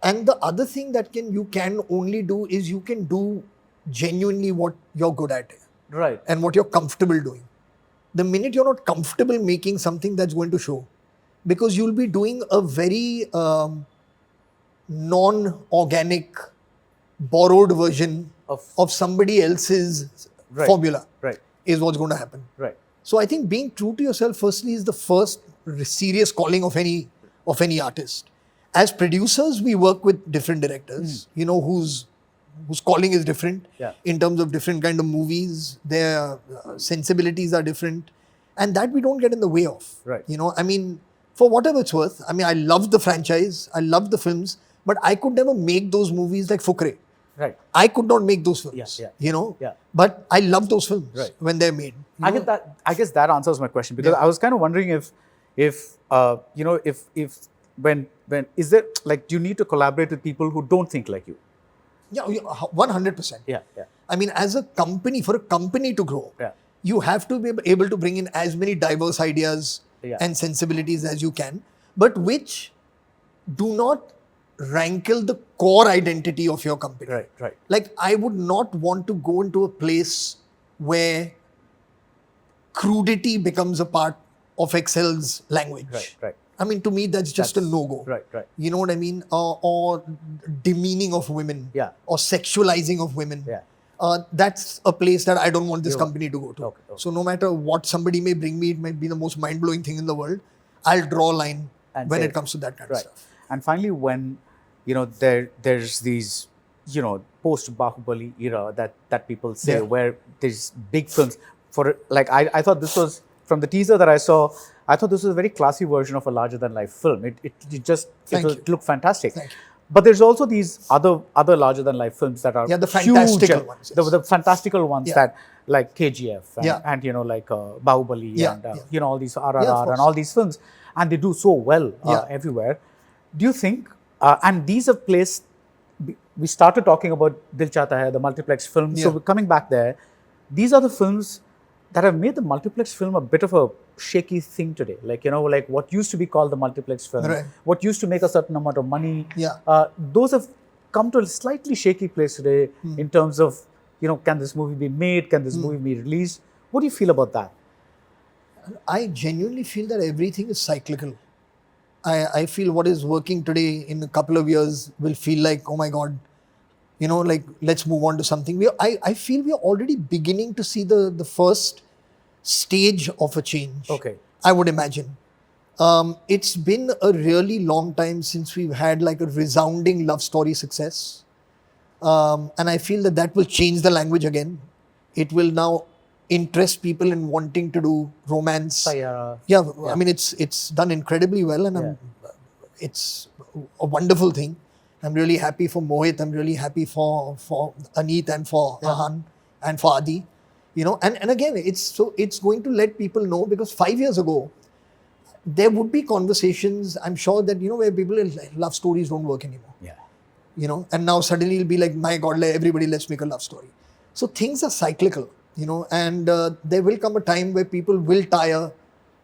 And the other thing that you can only do is you can do genuinely what you're good at. Right. And what you're comfortable doing. The minute you're not comfortable making something, that's going to show. Because you'll be doing a very non-organic, borrowed version of somebody else's Right. formula. Right. Is what's going to happen. Right. So I think being true to yourself firstly is the first serious calling of any artist. As producers, we work with different directors, you know, whose calling is different in terms of different kind of movies. Their sensibilities are different, and that we don't get in the way of. Right. You know, I mean, for whatever it's worth, I mean, I love the franchise, I love the films, but I could never make those movies like Fukre. Right. I could not make those films. Yeah. You know. Yeah. But I love those films Right. when they're made. I get that. I guess that answers my question because I was kind of wondering if you know, if when is there, like, do you need to collaborate with people who don't think like you? Yeah, 100%. Yeah. I mean, as a company, for a company to grow, Yeah. you have to be able to bring in as many diverse ideas and sensibilities as you can, but which do not rankle the core identity of your company. Right. Like, I would not want to go into a place where crudity becomes a part of Excel's language. Right. I mean, to me, that's just a no-go. Right. You know what I mean? Or demeaning of women. Yeah. Or sexualizing of women. Yeah. That's a place that I don't want this company to go to. Okay. So no matter what somebody may bring me, it might be the most mind-blowing thing in the world. I'll draw a line And when say- it comes to that kind of stuff. And finally, when you know there's these, you know, post Bahubali era that people say where there's big films for, like, I thought this was, from the teaser that I saw, I thought this was a very classy version of a larger than life film. It Thank you. looked fantastic. Thank you. But there's also these other larger than life films that are the fantastical huge, ones. Yes. the fantastical ones Yeah. that like KGF and you know like Bahubali and you know all these RRR and all these films, and they do so well everywhere. Do you think? And these are placed. We started talking about Dil Chahta Hai, the multiplex film. So we're coming back there. These are the films that have made the multiplex film a bit of a shaky thing today. Like, you know, like what used to be called the multiplex film, what used to make a certain amount of money. Those have come to a slightly shaky place today in terms of, you know, can this movie be made? Can this movie be released? What do you feel about that? I genuinely feel that everything is cyclical. I feel what is working today in a couple of years will feel like, oh my God, you know, like let's move on to something. I feel we are already beginning to see the first stage of a change. Okay. I would imagine. It's been a really long time since we've had like a resounding love story success. And I feel that will change the language again. It will now interest people in wanting to do romance. Yeah, I mean it's done incredibly well, and it's a wonderful thing. I'm really happy for Mohit. I'm really happy for Aneet and for Ahan and for Adi. You know, and again, it's going to let people know, because 5 years ago there would be conversations, I'm sure, that, you know, where people love stories don't work anymore. Yeah. You know, and now suddenly it'll be like, my God, everybody, let's make a love story. So things are cyclical, you know, and there will come a time where people will tire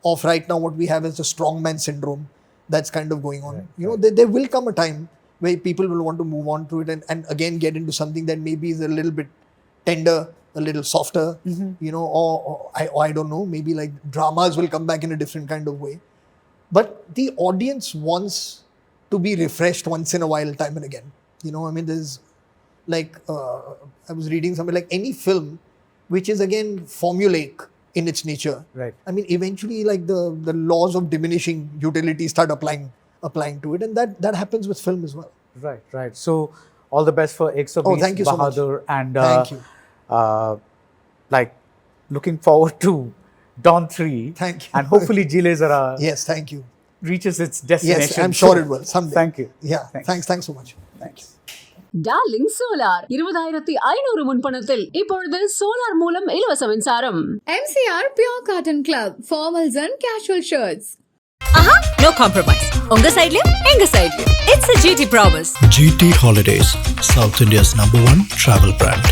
of right now what we have as the strongman syndrome that's kind of going on. You know, there will come a time where people will want to move on to it and again get into something that maybe is a little bit tender, a little softer, you know, or I don't know, maybe like dramas will come back in a different kind of way. But the audience wants to be refreshed once in a while, time and again. You know, I mean, there's like, I was reading something like any film which is again formulaic in its nature. Right. I mean, eventually like the laws of diminishing utility start applying to it, and that happens with film as well. Right. So all the best for Ek thank you Bahadur, so much. and Thank you. Like looking forward to Dawn 3. Thank you. And hopefully Jile Zara Yes, thank you. reaches its destination. Yes, I'm sure it will someday. Thank you. Yeah, thanks so much. Thanks. Darling solar 20,500 முன்பணத்தில் இப்பொழுது solar மூலம் இலவச மின்சாரம். MCR Pure Cotton Club, formals and casual shirts. No compromise. உங்க சைடுலயும் எங்க சைடுலயும். It's a GT promise. GT Holidays, South India's #1 travel brand.